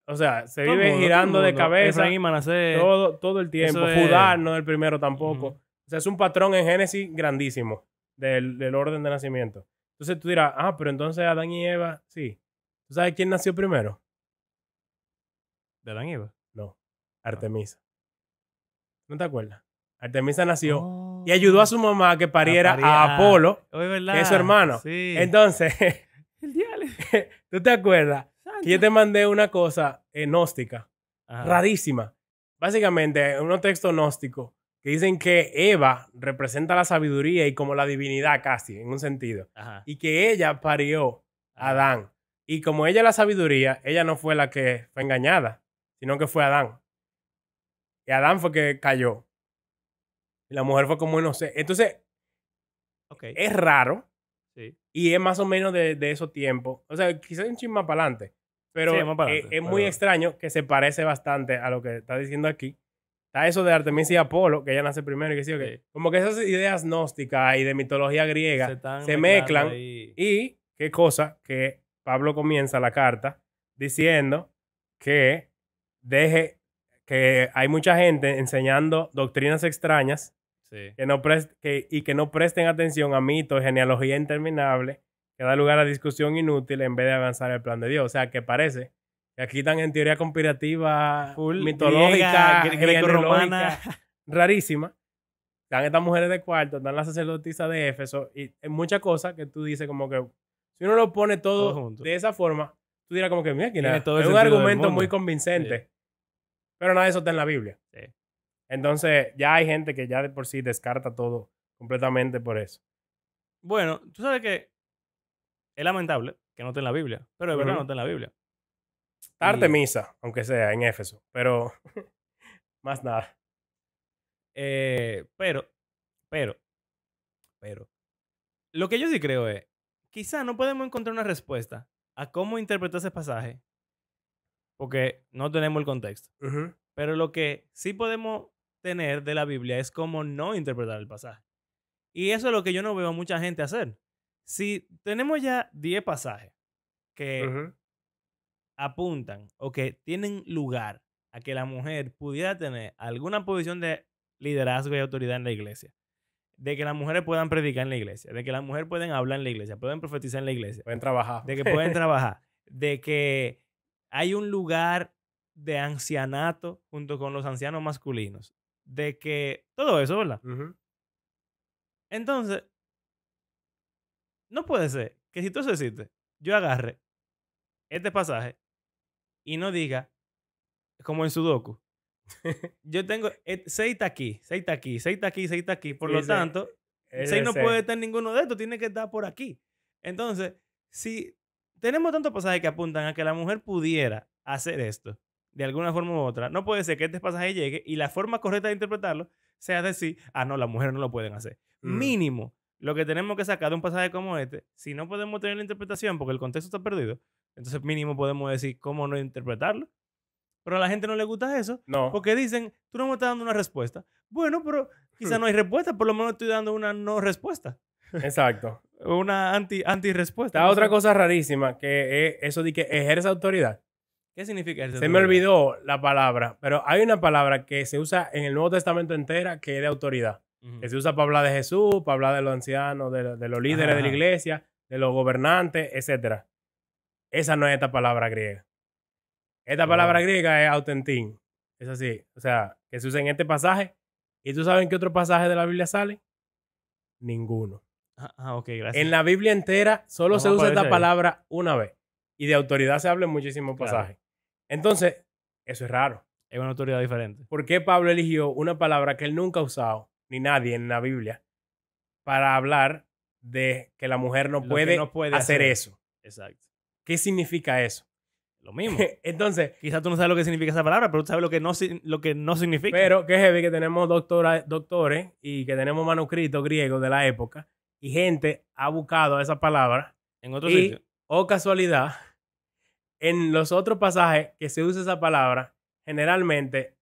S2: O sea, se
S1: Todo el
S2: vive
S1: mundo, todo el
S2: girando de
S1: mundo.
S2: cabeza
S1: Efraín y Manasés.
S2: todo el tiempo.
S1: Eso es-
S2: Judá no es el primero tampoco.
S1: Ujú.
S2: O sea, es un patrón en Génesis grandísimo del orden de nacimiento. Entonces tú dirás, pero entonces Adán y Eva, sí. ¿Tú sabes quién nació primero?
S1: De Adán y Eva.
S2: No, Artemisa. ¿No te acuerdas? Artemisa nació
S1: Oh.
S2: y ayudó a su mamá a que pariera
S1: parir
S2: a Apolo,
S1: Oh, es verdad.
S2: que es su hermano.
S1: Sí.
S2: Entonces,
S1: El diablo.
S2: ¿tú te acuerdas que yo te mandé una cosa gnóstica,
S1: Ajá.
S2: rarísima? Básicamente, unos textos gnósticos que dicen que Eva representa la sabiduría y como la divinidad casi, en un sentido.
S1: Ajá.
S2: Y que ella parió a
S1: Ajá.
S2: Adán. Y como ella es la sabiduría, ella no fue la que fue engañada, sino que fue Adán. Y Adán fue que cayó. Y la mujer fue como inocente. Entonces,
S1: Ok.
S2: es raro
S1: Sí.
S2: y es más o menos de esos tiempos. O sea, quizás un chisme más para adelante. Pero
S1: Sí, más para adelante,
S2: es muy
S1: pero-
S2: extraño que se parece bastante a lo que está diciendo aquí. Está eso de Artemisa y Apolo, que ella nace primero y que sí, o qué.
S1: Sí.
S2: Como que esas ideas gnósticas y de mitología griega
S1: están
S2: se
S1: mezclando
S2: mezclan.
S1: ahí.
S2: Y qué cosa que Pablo comienza la carta diciendo que que hay mucha gente enseñando doctrinas extrañas
S1: Sí.
S2: que no presten atención a mitos, genealogía interminable, que da lugar a discusión inútil en vez de avanzar el plan de Dios. O sea, que parece que aquí están en teoría conspirativa,
S1: Full
S2: mitológica,
S1: griega, greco-romana.
S2: genealógica, rarísima. Están estas mujeres de cuarto, están las sacerdotisas de Éfeso, y hay muchas cosas que tú dices como que, si uno lo pone
S1: Todo
S2: todo
S1: junto.
S2: de esa forma, tú dirás como que, mira,
S1: Tiene todo el
S2: es un
S1: sentido del
S2: argumento
S1: mundo.
S2: muy convincente. Pero nada de eso está en la Biblia.
S1: Sí.
S2: Entonces, ya hay gente que ya de por sí descarta todo completamente por eso.
S1: Bueno, tú sabes que es lamentable que no esté en la Biblia, pero de verdad
S2: Ujú.
S1: no está en la Biblia.
S2: Está
S1: Y-
S2: Artemisa, aunque sea en Éfeso, pero más nada.
S1: pero, lo que yo sí creo es, quizá no podemos encontrar una respuesta a cómo interpretar ese pasaje, porque no tenemos el contexto.
S2: Ujú.
S1: Pero lo que sí podemos tener de la Biblia es cómo no interpretar el pasaje. Y eso es lo que yo no veo a mucha gente hacer. Si tenemos ya 10 pasajes que
S2: Ujú.
S1: apuntan o que tienen lugar a que la mujer pudiera tener alguna posición de liderazgo y autoridad en la iglesia, de que las mujeres puedan predicar en la iglesia, de que las mujeres pueden hablar en la iglesia, pueden profetizar en la iglesia,
S2: Pueden trabajar.
S1: de que pueden trabajar, de que hay un lugar de ancianato junto con los ancianos masculinos, de que todo eso, ¿verdad?
S2: Ujú.
S1: Entonces, no puede ser que si todo eso existe, yo agarre este pasaje y no diga, como en Sudoku, yo tengo 6 está aquí, 6 está aquí, 6 está aquí, 6 está aquí, por
S2: Sí,
S1: lo
S2: sí.
S1: tanto,
S2: Es
S1: 6 no
S2: ese.
S1: puede estar en ninguno de estos, tiene que estar por aquí. Entonces, si tenemos tantos pasajes que apuntan a que la mujer pudiera hacer esto de alguna forma u otra, no puede ser que este pasaje llegue y la forma correcta de interpretarlo sea decir, no, las mujeres no lo pueden hacer.
S2: Mm.
S1: Mínimo, lo que tenemos que sacar de un pasaje como este, si no podemos tener la interpretación porque el contexto está perdido, entonces mínimo podemos decir cómo no interpretarlo. Pero a la gente no le gusta eso
S2: No.
S1: porque dicen, tú no me estás dando una respuesta. Bueno, pero quizá no hay respuesta, por lo menos estoy dando una no respuesta.
S2: Exacto.
S1: Una anti-respuesta.
S2: Está
S1: no
S2: otra
S1: sé.
S2: cosa rarísima, que es eso de que ejerce autoridad.
S1: ¿Qué significa eso?
S2: Se me olvidó la palabra, pero hay una palabra que se usa en el Nuevo Testamento entera que es de autoridad. Que se usa para hablar de Jesús, para hablar de los ancianos, de los líderes
S1: Ajá,
S2: de la
S1: ajá.
S2: iglesia, de los gobernantes, etc. Esa no es esta palabra griega. Esta palabra griega es autentín. Es así. O sea, que se usa en este pasaje. ¿Y tú sabes en qué otro pasaje de la Biblia sale? Ninguno.
S1: Ok, gracias.
S2: En la Biblia entera solo
S1: Vamos
S2: se
S1: a
S2: usa esta
S1: aparecer ahí.
S2: palabra una vez. Y de autoridad se habla en muchísimos
S1: Claro.
S2: pasajes. Entonces, eso es raro.
S1: Es una autoridad diferente.
S2: ¿Por qué Pablo eligió una palabra que él nunca ha usado, ni nadie en la Biblia, para hablar de que la mujer no
S1: Lo que
S2: puede,
S1: no puede
S2: hacer
S1: hacer.
S2: eso?
S1: Exacto.
S2: ¿Qué significa eso?
S1: Lo mismo.
S2: Entonces,
S1: Quizás tú no sabes lo que significa esa palabra, pero tú sabes lo que no significa.
S2: pero qué heavy que tenemos doctores y que tenemos manuscritos griegos de la época y gente ha buscado esa palabra
S1: En otro
S2: y,
S1: sitio.
S2: oh casualidad, en los otros pasajes que se usa esa palabra, generalmente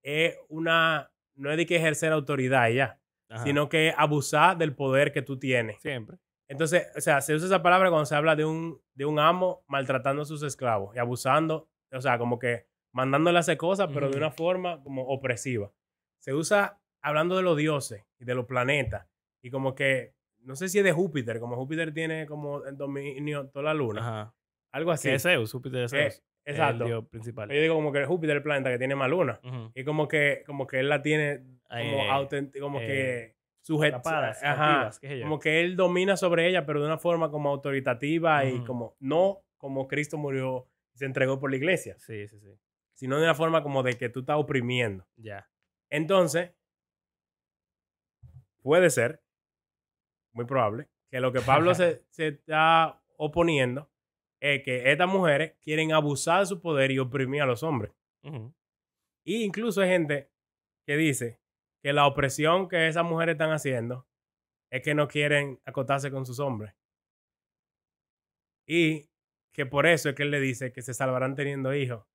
S2: no es de que ejercer autoridad y ya,
S1: Ajá.
S2: sino que abusar del poder que tú tienes.
S1: Siempre.
S2: Entonces, o sea, se usa esa palabra cuando se habla de un amo maltratando a sus esclavos y abusando, o sea, como que mandándole a hacer cosas, pero de
S1: Ujú.
S2: una forma como opresiva. Se usa hablando de los dioses y de los planetas y como que, no sé si es de Júpiter, como Júpiter tiene como el dominio toda la luna,
S1: Ajá.
S2: algo así.
S1: Que es Zeus, Júpiter es Zeus. El
S2: Exacto.
S1: dios principal.
S2: Yo digo como que Júpiter es el planeta que tiene más luna.
S1: Ujú.
S2: Y como que él la tiene como como que sujeta.
S1: Atrapadas,
S2: Ajá.
S1: cautivas, qué sé yo.
S2: Como que él domina sobre ella, pero de una forma como autoritativa y
S1: Ujú.
S2: como no como Cristo murió y se entregó por la iglesia,
S1: Sí, sí, sí.
S2: sino de una forma como de que tú estás oprimiendo.
S1: Ya.
S2: Entonces, puede ser, muy probable, que lo que Pablo se está oponiendo es que estas mujeres quieren abusar de su poder y oprimir a los hombres.
S1: Ujú.
S2: Y incluso hay gente que dice que la opresión que esas mujeres están haciendo es que no quieren acotarse con sus hombres. Y que por eso es que él le dice que se salvarán teniendo hijos.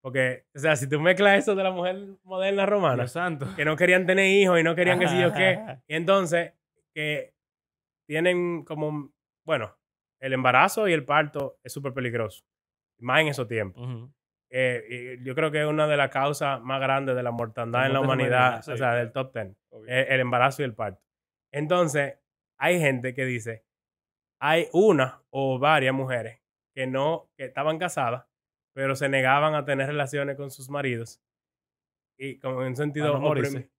S2: Porque, o sea, si tú mezclas eso de la mujer moderna romana,
S1: Dios santo.
S2: que no querían tener hijos y no querían que sé yo qué, y entonces que tienen como, bueno, el embarazo y el parto es súper peligroso, más en esos tiempos.
S1: Ujú.
S2: Y yo creo que es una de las causas más grandes de la mortandad
S1: La
S2: en la
S1: muerte
S2: humanidad,
S1: femenina, sí,
S2: o sea,
S1: claro.
S2: del top 10,
S1: Obvio.
S2: el embarazo y el parto. Entonces, hay gente que dice, hay una o varias mujeres que estaban casadas, pero se negaban a tener relaciones con sus maridos y como en un sentido
S1: no morirse.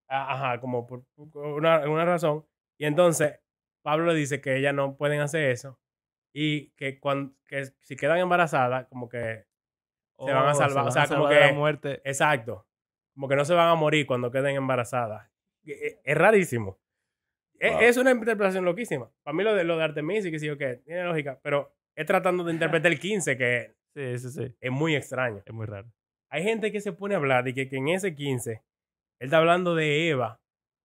S2: ajá, como por una razón. Y entonces, Pablo le dice que ellas no pueden hacer eso y que si quedan embarazadas, como que se van a salvar. O sea, como
S1: de la
S2: que,
S1: muerte.
S2: exacto, como que no se van a morir cuando queden embarazadas. Es rarísimo.
S1: Wow.
S2: Es una interpretación loquísima. Para mí lo de Artemisia, que sí o qué, tiene lógica, pero es tratando de interpretar el 15, que
S1: Sí, sí, sí.
S2: es muy extraño.
S1: Es muy raro.
S2: Hay gente que se pone a hablar y que en ese 15, él está hablando de Eva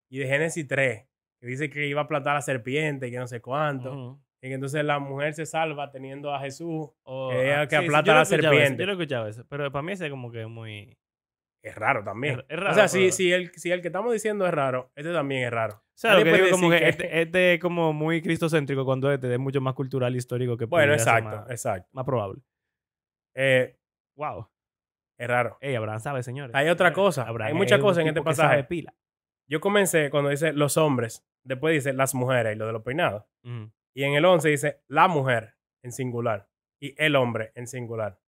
S2: y de Génesis 3, que dice que iba a aplastar a la serpiente y que no sé cuánto.
S1: Ujú.
S2: Y que entonces la mujer se salva teniendo a Jesús,
S1: O,
S2: que, que
S1: sí, sí,
S2: aplasta
S1: yo
S2: a
S1: lo
S2: la
S1: he escuchado eso,
S2: serpiente.
S1: yo lo he escuchado eso. Pero para mí ese es como que muy...
S2: Es raro también.
S1: Es raro,
S2: o sea,
S1: pero...
S2: si el que estamos diciendo es raro, este también es raro.
S1: O sea, lo que digo como que este es como muy cristocéntrico cuando este es mucho más cultural e histórico que
S2: Bueno,
S1: pudiera ser
S2: exacto, exacto.
S1: más probable. Wow.
S2: Es raro.
S1: Ey, Abraham sabe, señores.
S2: Hay otra cosa.
S1: Abraham
S2: Hay muchas
S1: es un
S2: cosas en este
S1: tipo que sabe
S2: pasaje.
S1: pila.
S2: Yo comencé cuando dice los hombres, después dice las mujeres y lo de los peinados.
S1: Ujú.
S2: Y en el 11 dice la mujer en singular y el hombre en singular.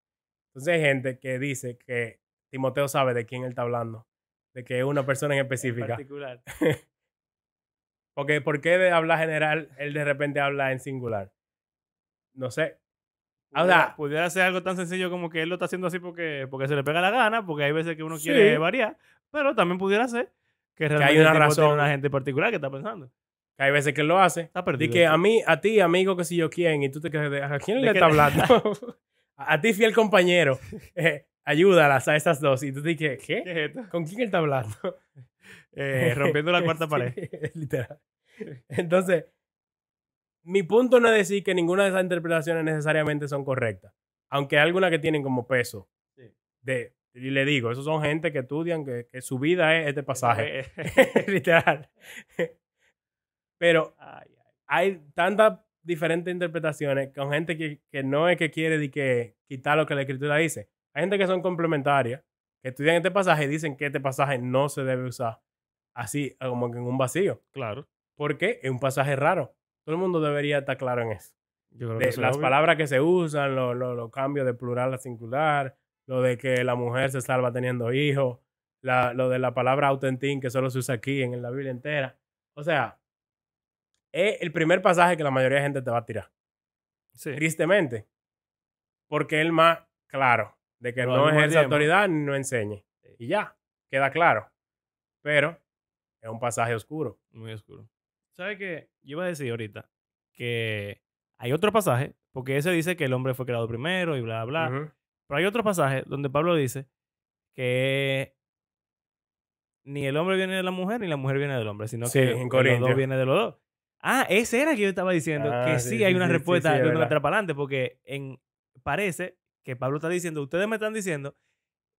S2: Entonces hay gente que dice que Timoteo sabe de quién él está hablando, de que es una persona en
S1: En
S2: específica.
S1: particular.
S2: Porque ¿por qué de hablar general él de repente habla en singular? No sé. O sea,
S1: Pudiera ser algo tan sencillo como que él lo está haciendo así porque se le pega la gana, porque hay veces que uno
S2: sí,
S1: quiere variar, pero también pudiera ser que realmente
S2: hay una
S1: el tipo tiene
S2: razón.
S1: una gente particular que está pensando.
S2: que hay veces que él lo hace.
S1: Está perdido.
S2: De que
S1: el tipo.
S2: a ti, amigo, que si yo quién, y tú te quedas de, ¿a quién
S1: ¿De
S2: le
S1: qué
S2: está
S1: te-
S2: hablando? a ti, fiel compañero, ayúdalas a estas dos. Y tú te dices, ¿qué?
S1: ¿Qué es esto?
S2: ¿Con quién él está hablando?
S1: Rompiendo la cuarta pared.
S2: Sí, literal. Entonces, mi punto no es decir que ninguna de esas interpretaciones necesariamente son correctas. Aunque hay algunas que tienen como peso.
S1: Sí.
S2: Y le digo, esos son gente que estudian, que su vida es este pasaje. Literal. Pero
S1: Ay, ay.
S2: hay tantas diferentes interpretaciones con gente que no es que quiere de que quitar lo que la escritura dice. Hay gente que son complementarias, que estudian este pasaje y dicen que este pasaje no se debe usar así, como que en un vacío.
S1: Claro.
S2: Porque es un pasaje raro. Todo el mundo debería estar claro en eso.
S1: Yo creo
S2: De
S1: que eso es
S2: las
S1: obvio.
S2: palabras que se usan, los cambios de plural a singular, lo de que la mujer se salva teniendo hijos, lo de la palabra autentín que solo se usa aquí en la Biblia entera. O sea, es el primer pasaje que la mayoría de gente te va a tirar.
S1: Sí.
S2: Tristemente. Porque es el más claro de que
S1: Pero al
S2: no
S1: mismo
S2: ejerce
S1: tiempo-
S2: autoridad ni no enseñe. Y ya, queda claro. Pero es un pasaje oscuro.
S1: Muy oscuro. ¿Sabes qué? Yo iba a decir ahorita que hay otro pasaje, porque ese dice que el hombre fue creado primero y bla, bla, bla.
S2: Ujú.
S1: Pero hay otro pasaje donde Pablo dice que ni el hombre viene de la mujer ni la mujer viene del hombre, sino
S2: Sí,
S1: que
S2: en
S1: los
S2: Corintios.
S1: dos vienen de los dos. Ah, ese era que yo estaba diciendo, que sí, hay una respuesta
S2: es
S1: de una
S2: verdad.
S1: letra para adelante, porque parece que Pablo está diciendo, ustedes me están diciendo,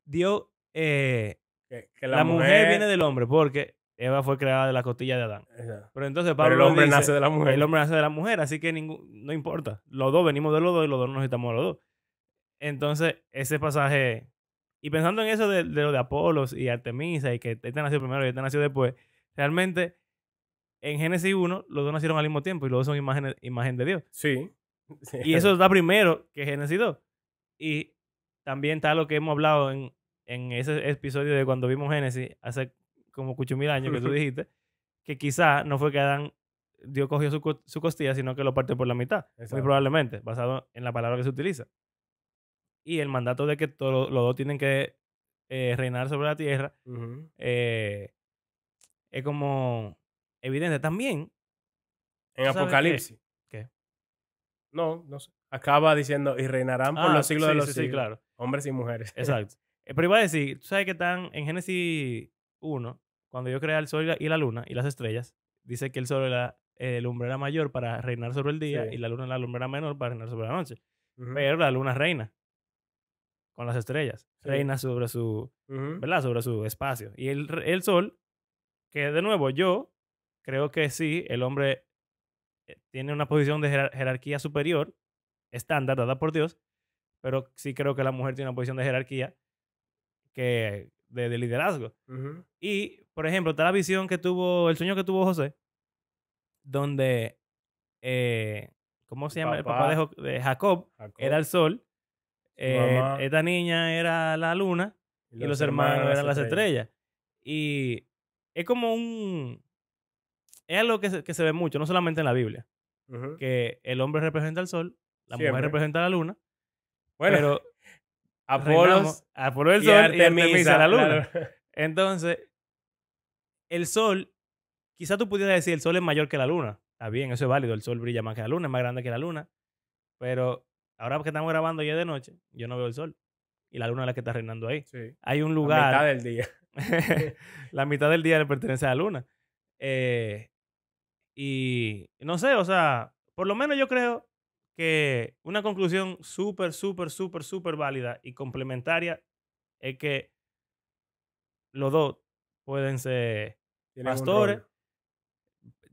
S1: Dios,
S2: Que
S1: la mujer viene del hombre, porque Eva fue creada de la costilla de Adán.
S2: Exacto.
S1: Pero entonces
S2: Pero el
S1: Pablo
S2: hombre
S1: dice,
S2: nace de la mujer.
S1: el hombre nace de la mujer, así que no importa. Los dos venimos de los dos y los dos nos necesitamos de los dos. Entonces, ese pasaje, y pensando en eso de lo de Apolos y Artemisa, y que este nació primero y este nació después, realmente en Génesis 1, los dos nacieron al mismo tiempo y los dos son imagen de Dios.
S2: Sí.
S1: Y eso está primero que Génesis 2. Y también está lo que hemos hablado en ese episodio de cuando vimos Génesis hace como 8,000 años que tú dijiste, que quizá no fue que Adán, Dios cogió su costilla, sino que lo partió por la mitad. Muy
S2: Exacto.
S1: probablemente, basado en la palabra que se utiliza. Y el mandato de que los dos tienen que reinar sobre la tierra
S2: Ujú.
S1: es como evidente. También,
S2: En
S1: ¿tú sabes
S2: Apocalipsis.
S1: qué?
S2: No sé. Acaba diciendo, y reinarán por los siglos de los siglos.
S1: Sí, claro.
S2: Hombres y mujeres.
S1: Exacto. Pero iba a decir, tú sabes que están en Génesis 1, cuando Dios crea el sol y la luna y las estrellas, dice que el sol era lumbrera mayor para reinar sobre el día
S2: Sí.
S1: y la luna la lumbrera menor para reinar sobre la noche.
S2: Ujú.
S1: Pero la luna reina con las estrellas,
S2: Sí.
S1: reina sobre su,
S2: Ujú.
S1: ¿verdad? Sobre su espacio. Y el sol, que de nuevo yo creo que sí, el hombre tiene una posición de jerarquía superior, estándar, dada por Dios, pero sí creo que la mujer tiene una posición de jerarquía de liderazgo.
S2: Ujú.
S1: Y, por ejemplo, está la visión que tuvo, el sueño que tuvo José, donde, ¿cómo se llama? El papá de Jacob era el sol,
S2: mamá
S1: esta niña era la luna y los hermanos eran las estrellas. Y es como es algo que se ve mucho, no solamente en la Biblia,
S2: Ujú.
S1: que el hombre representa al sol, la mujer
S2: Siempre.
S1: representa a la luna,
S2: Bueno,
S1: pero
S2: Apolos
S1: Apolo el
S2: y
S1: sol y Artemisa la luna.
S2: luna.
S1: Entonces, el sol, quizá tú pudieras decir el sol es mayor que la luna. Está bien, eso es válido. El sol brilla más que la luna, es más grande que la luna. Pero ahora que estamos grabando ya de noche, yo no veo el sol. Y la luna es la que está reinando ahí.
S2: Sí.
S1: Hay un
S2: La mitad
S1: lugar.
S2: del día.
S1: La mitad del día le pertenece a la luna. Y no sé, o sea, por lo menos yo creo que una conclusión súper, súper, súper, súper válida y complementaria es que los dos pueden ser
S2: Tienen un
S1: pastores,
S2: rol.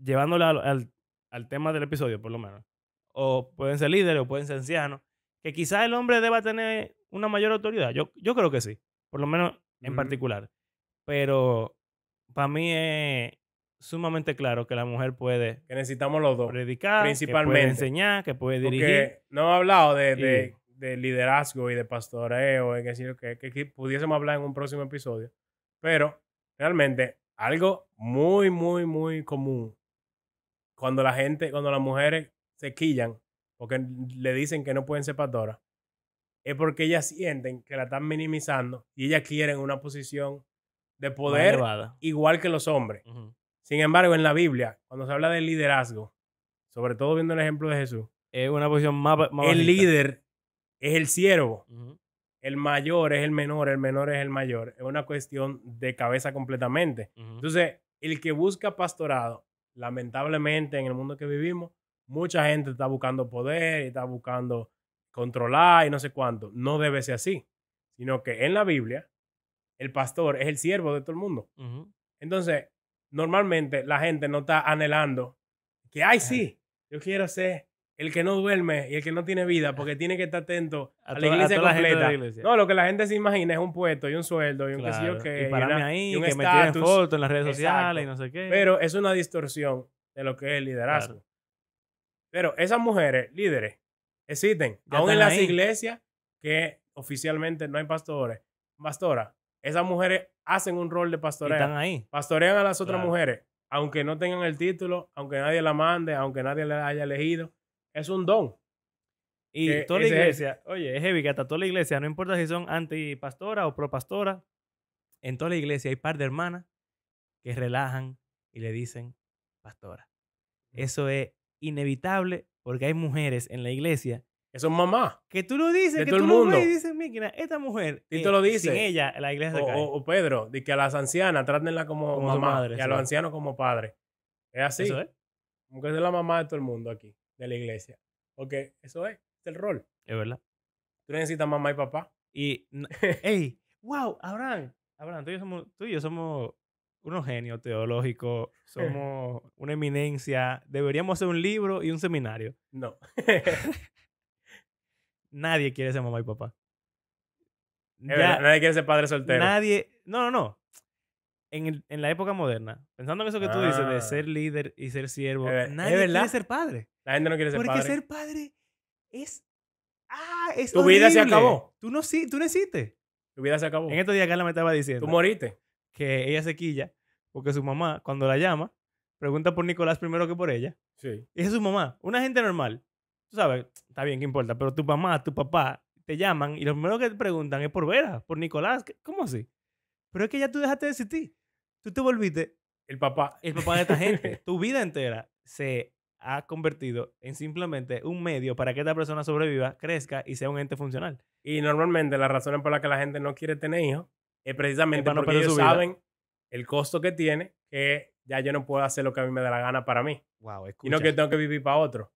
S1: llevándolo al tema del episodio, por lo menos. O pueden ser líderes o pueden ser ancianos. Que quizás el hombre deba tener una mayor autoridad. Yo creo que sí. Por lo menos en
S2: Ujú.
S1: particular. Pero para mí es sumamente claro que la mujer puede
S2: Que necesitamos los dos.
S1: predicar, que puede
S2: Principalmente.
S1: enseñar, que puede dirigir.
S2: Porque no hemos hablado
S1: y-
S2: de liderazgo y de pastoreo, y que pudiésemos hablar en un próximo episodio. Pero realmente algo muy, muy, muy común cuando las mujeres se quillan porque le dicen que no pueden ser pastoras, es porque ellas sienten que la están minimizando y ellas quieren una posición de
S1: más
S2: poder
S1: elevada.
S2: igual que los hombres.
S1: Ujú.
S2: Sin embargo, en la Biblia, cuando se habla de liderazgo, sobre todo viendo el ejemplo de Jesús,
S1: Es una posición más
S2: el
S1: bajita.
S2: líder es el siervo,
S1: Ujú.
S2: el mayor es el menor es el mayor. Es una cuestión de cabeza completamente.
S1: Ujú.
S2: Entonces, el que busca pastorado, lamentablemente en el mundo que vivimos, mucha gente está buscando poder y está buscando controlar y no sé cuánto. No debe ser así, sino que en la Biblia, el pastor es el siervo de todo el mundo.
S1: Ujú.
S2: Entonces, normalmente la gente no está anhelando que, ay, sí, yo quiero ser el que no duerme y el que no tiene vida porque tiene que estar atento a la iglesia
S1: toda la gente de
S2: completa.
S1: la iglesia.
S2: No, lo que la gente se imagina es un puesto y un sueldo y un qué sé yo
S1: Claro.
S2: qué.
S1: Y pararme ahí,
S2: y un
S1: que me tiren
S2: estatus.
S1: fotos en las redes
S2: Exacto.
S1: sociales y no sé qué.
S2: Pero es una distorsión de lo que es el liderazgo.
S1: Claro.
S2: Pero esas mujeres, líderes, existen.
S1: Ya
S2: Aún en
S1: están
S2: las
S1: ahí.
S2: iglesias que oficialmente no hay pastoras, esas mujeres hacen un rol de
S1: Y
S2: pastoreo.
S1: están ahí.
S2: Pastorean a las otras
S1: Claro.
S2: mujeres. aunque no tengan el título, aunque nadie la mande, aunque nadie la haya elegido, es un don.
S1: Y toda la iglesia, oye, es heavy que hasta toda la iglesia, no importa si son antipastora o propastora, en toda la iglesia hay par de hermanas que relajan y le dicen pastora. Eso es inevitable porque hay mujeres en la iglesia
S2: que son mamás.
S1: Que tú lo dices,
S2: de
S1: que
S2: todo
S1: tú
S2: el
S1: lo
S2: mundo.
S1: ves y dices, mira, esta mujer,
S2: y tú lo dices,
S1: sin ella la iglesia se cae.
S2: O Pedro, de que a las ancianas trátenla como mamá
S1: madre,
S2: y a los ancianos como padre. Es así.
S1: Eso es.
S2: Como que es la mamá de todo el mundo aquí, de la iglesia. Porque eso es el rol.
S1: Es verdad.
S2: Tú necesitas mamá y papá.
S1: Y, hey, wow, Abraham, tú y yo somos unos genios teológicos, somos una eminencia. Deberíamos hacer un libro y un seminario.
S2: No.
S1: Nadie quiere ser mamá y papá.
S2: Nadie quiere ser padre soltero.
S1: Nadie, no. En la época moderna, pensando en eso que tú dices de ser líder y ser siervo, nadie quiere ser padre.
S2: La gente no quiere ser padre.
S1: Porque ser padre es... es
S2: tu
S1: horrible.
S2: vida se acabó.
S1: Tú no existe.
S2: Tu vida se acabó.
S1: En estos días Carla me estaba diciendo.
S2: Tú moriste.
S1: Que ella se quilla porque su mamá, cuando la llama, pregunta por Nicolás primero que por ella.
S2: Sí.
S1: Y es su mamá, una gente normal. Tú sabes, está bien, ¿qué importa? Pero tu mamá, tu papá te llaman y lo primero que te preguntan es por Vera, por Nicolás. ¿Cómo así? Pero es que ya tú dejaste de existir. Tú te volviste
S2: el papá
S1: de esta gente. Tu vida entera se ha convertido en simplemente un medio para que esta persona sobreviva, crezca y sea un ente funcional.
S2: Y normalmente las razones por las que la gente no quiere tener hijos es precisamente
S1: no
S2: porque ellos saben el costo que tiene, que ya yo no puedo hacer lo que a mí me da la gana para mí.
S1: Wow,
S2: y no que tengo que vivir para otro.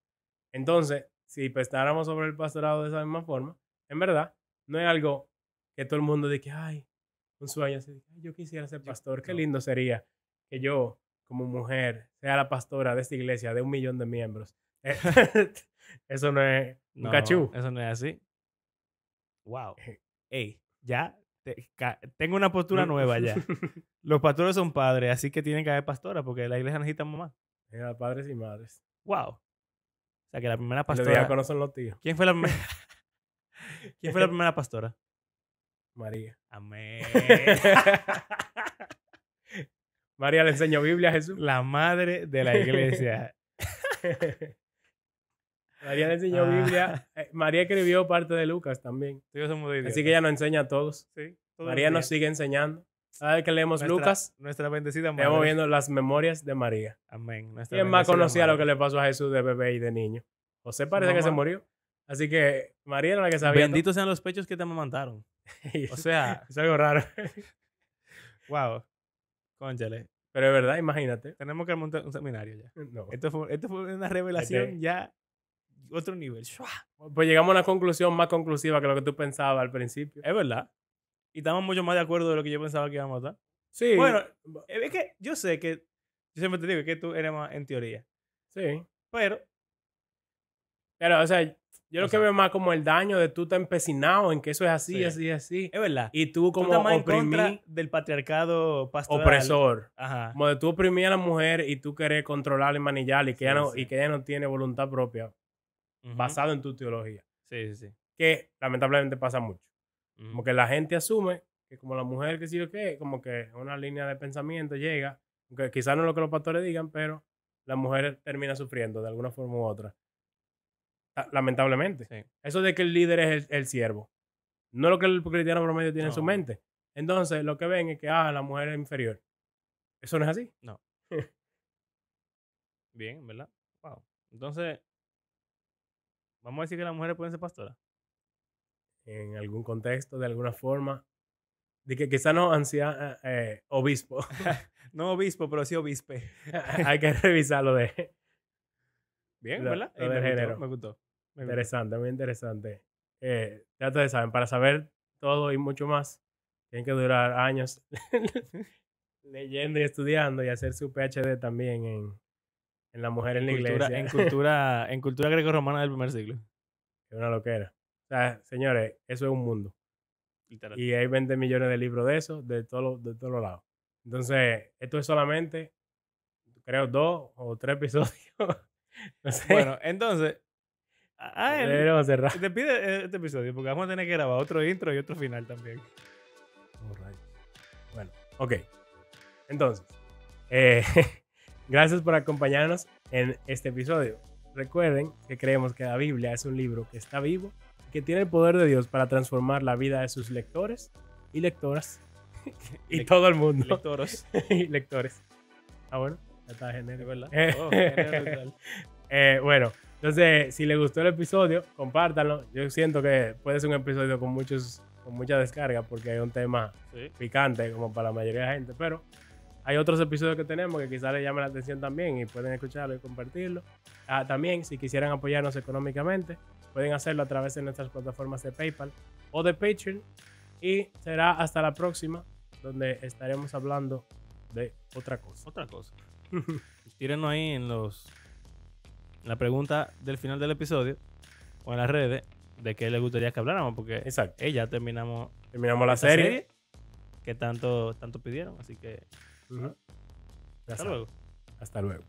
S2: Entonces, si pensáramos sobre el pastorado de esa misma forma, en verdad, no es algo que todo el mundo diga, ay, un sueño así, yo quisiera ser pastor, qué lindo sería que yo, como mujer, sea la pastora de esta iglesia de 1 millón de miembros. Eso no es un cachú.
S1: Eso no es así. Wow. Ey, ya tengo una postura nueva ya. Los pastores son padres, así que tienen que haber pastoras porque la iglesia necesita mamá.
S2: Padres y madres.
S1: Wow. O sea, que la primera pastora...
S2: Los diáconos son los tíos.
S1: ¿Quién fue la primera pastora?
S2: María.
S1: Amén.
S2: María le enseñó Biblia a Jesús.
S1: La madre de la iglesia.
S2: María le enseñó Biblia. María escribió parte de Lucas también. Así que ella nos enseña a todos.
S1: Sí,
S2: María nos sigue enseñando. Cada vez que leemos Lucas,
S1: nuestra bendecida madre.
S2: Estamos viendo las memorias de María.
S1: Amén.
S2: ¿Quién más conocía lo que le pasó a Jesús de bebé y de niño? José parece que se murió. Así que María era la que sabía.
S1: Benditos sean los pechos que te amamantaron. O sea,
S2: es algo raro.
S1: Wow. Cónchale.
S2: Pero es verdad, imagínate.
S1: Tenemos que montar un seminario ya.
S2: No.
S1: Esto fue una revelación ya otro nivel.
S2: Pues llegamos a una conclusión más conclusiva que lo que tú pensabas al principio.
S1: Es verdad. Y estamos mucho más de acuerdo de lo que yo pensaba que íbamos a estar.
S2: Sí.
S1: Bueno, es que yo sé que, yo siempre te digo que tú eres más en teoría.
S2: Sí.
S1: Pero,
S2: o sea, yo lo que veo más como el daño de tú estar empecinado en que eso es así, así, así.
S1: Es verdad.
S2: Y tú como
S1: oprimir del patriarcado pastoral.
S2: Opresor.
S1: Ajá.
S2: Como de tú oprimir a la mujer y tú querer controlarla y manillarla y que ella no tiene voluntad propia basado en tu teología.
S1: Sí, sí, sí.
S2: Que lamentablemente pasa mucho. Como que la gente asume que como la mujer que sí o qué, como que una línea de pensamiento llega, aunque quizás no es lo que los pastores digan, pero la mujer termina sufriendo de alguna forma u otra. Lamentablemente.
S1: Sí.
S2: Eso de que el líder es el siervo. No es lo que el cristiano promedio tiene en su mente. Entonces, lo que ven es que, la mujer es inferior. Eso no es así.
S1: No. Bien, ¿verdad? Wow. Entonces, vamos a decir que las mujeres pueden ser pastoras.
S2: En algún contexto, de alguna forma. De que quizás no obispo.
S1: No obispo, pero sí obispe.
S2: Hay que revisarlo de...
S1: Bien, ¿verdad?
S2: Lo del género.
S1: Me gustó.
S2: Interesante, muy interesante. Ya ustedes saben, para saber todo y mucho más, tienen que durar años leyendo y estudiando y hacer su PhD también en la mujer en la iglesia.
S1: En cultura greco-romana del primer siglo.
S2: Es una loquera. O sea, señores, eso es un mundo.
S1: Literal.
S2: Y hay 20 millones de libros de eso, de todos los lados. Entonces, esto es solamente, creo, 2 o 3 episodios. No sé.
S1: Bueno, entonces,
S2: deberíamos cerrar.
S1: Te pide este episodio porque vamos a tener que grabar otro intro y otro final también.
S2: Bueno, ok. Entonces, Gracias por acompañarnos en este episodio. Recuerden que creemos que la Biblia es un libro que está vivo y que tiene el poder de Dios para transformar la vida de sus lectores y lectoras y todo el mundo.
S1: Lectoros.
S2: Y lectores. Ah, bueno, ya está genérico.
S1: ¿Verdad? Oh, genérico.
S2: Bueno, entonces, si les gustó el episodio, compártanlo. Yo siento que puede ser un episodio con mucha descarga porque es un tema
S1: Sí.
S2: picante como para la mayoría de la gente, pero hay otros episodios que tenemos que quizás les llamen la atención también y pueden escucharlo y compartirlo. También, si quisieran apoyarnos económicamente, pueden hacerlo a través de nuestras plataformas de PayPal o de Patreon. Y será hasta la próxima, donde estaremos hablando de otra cosa.
S1: Otra cosa. Tírenos ahí en la pregunta del final del episodio o en las redes de qué les gustaría que habláramos, porque
S2: Exacto.
S1: ya terminamos
S2: La
S1: esta
S2: serie.
S1: que tanto pidieron, así que
S2: Ujú. Ya
S1: hasta
S2: saben.
S1: luego.
S2: Hasta luego.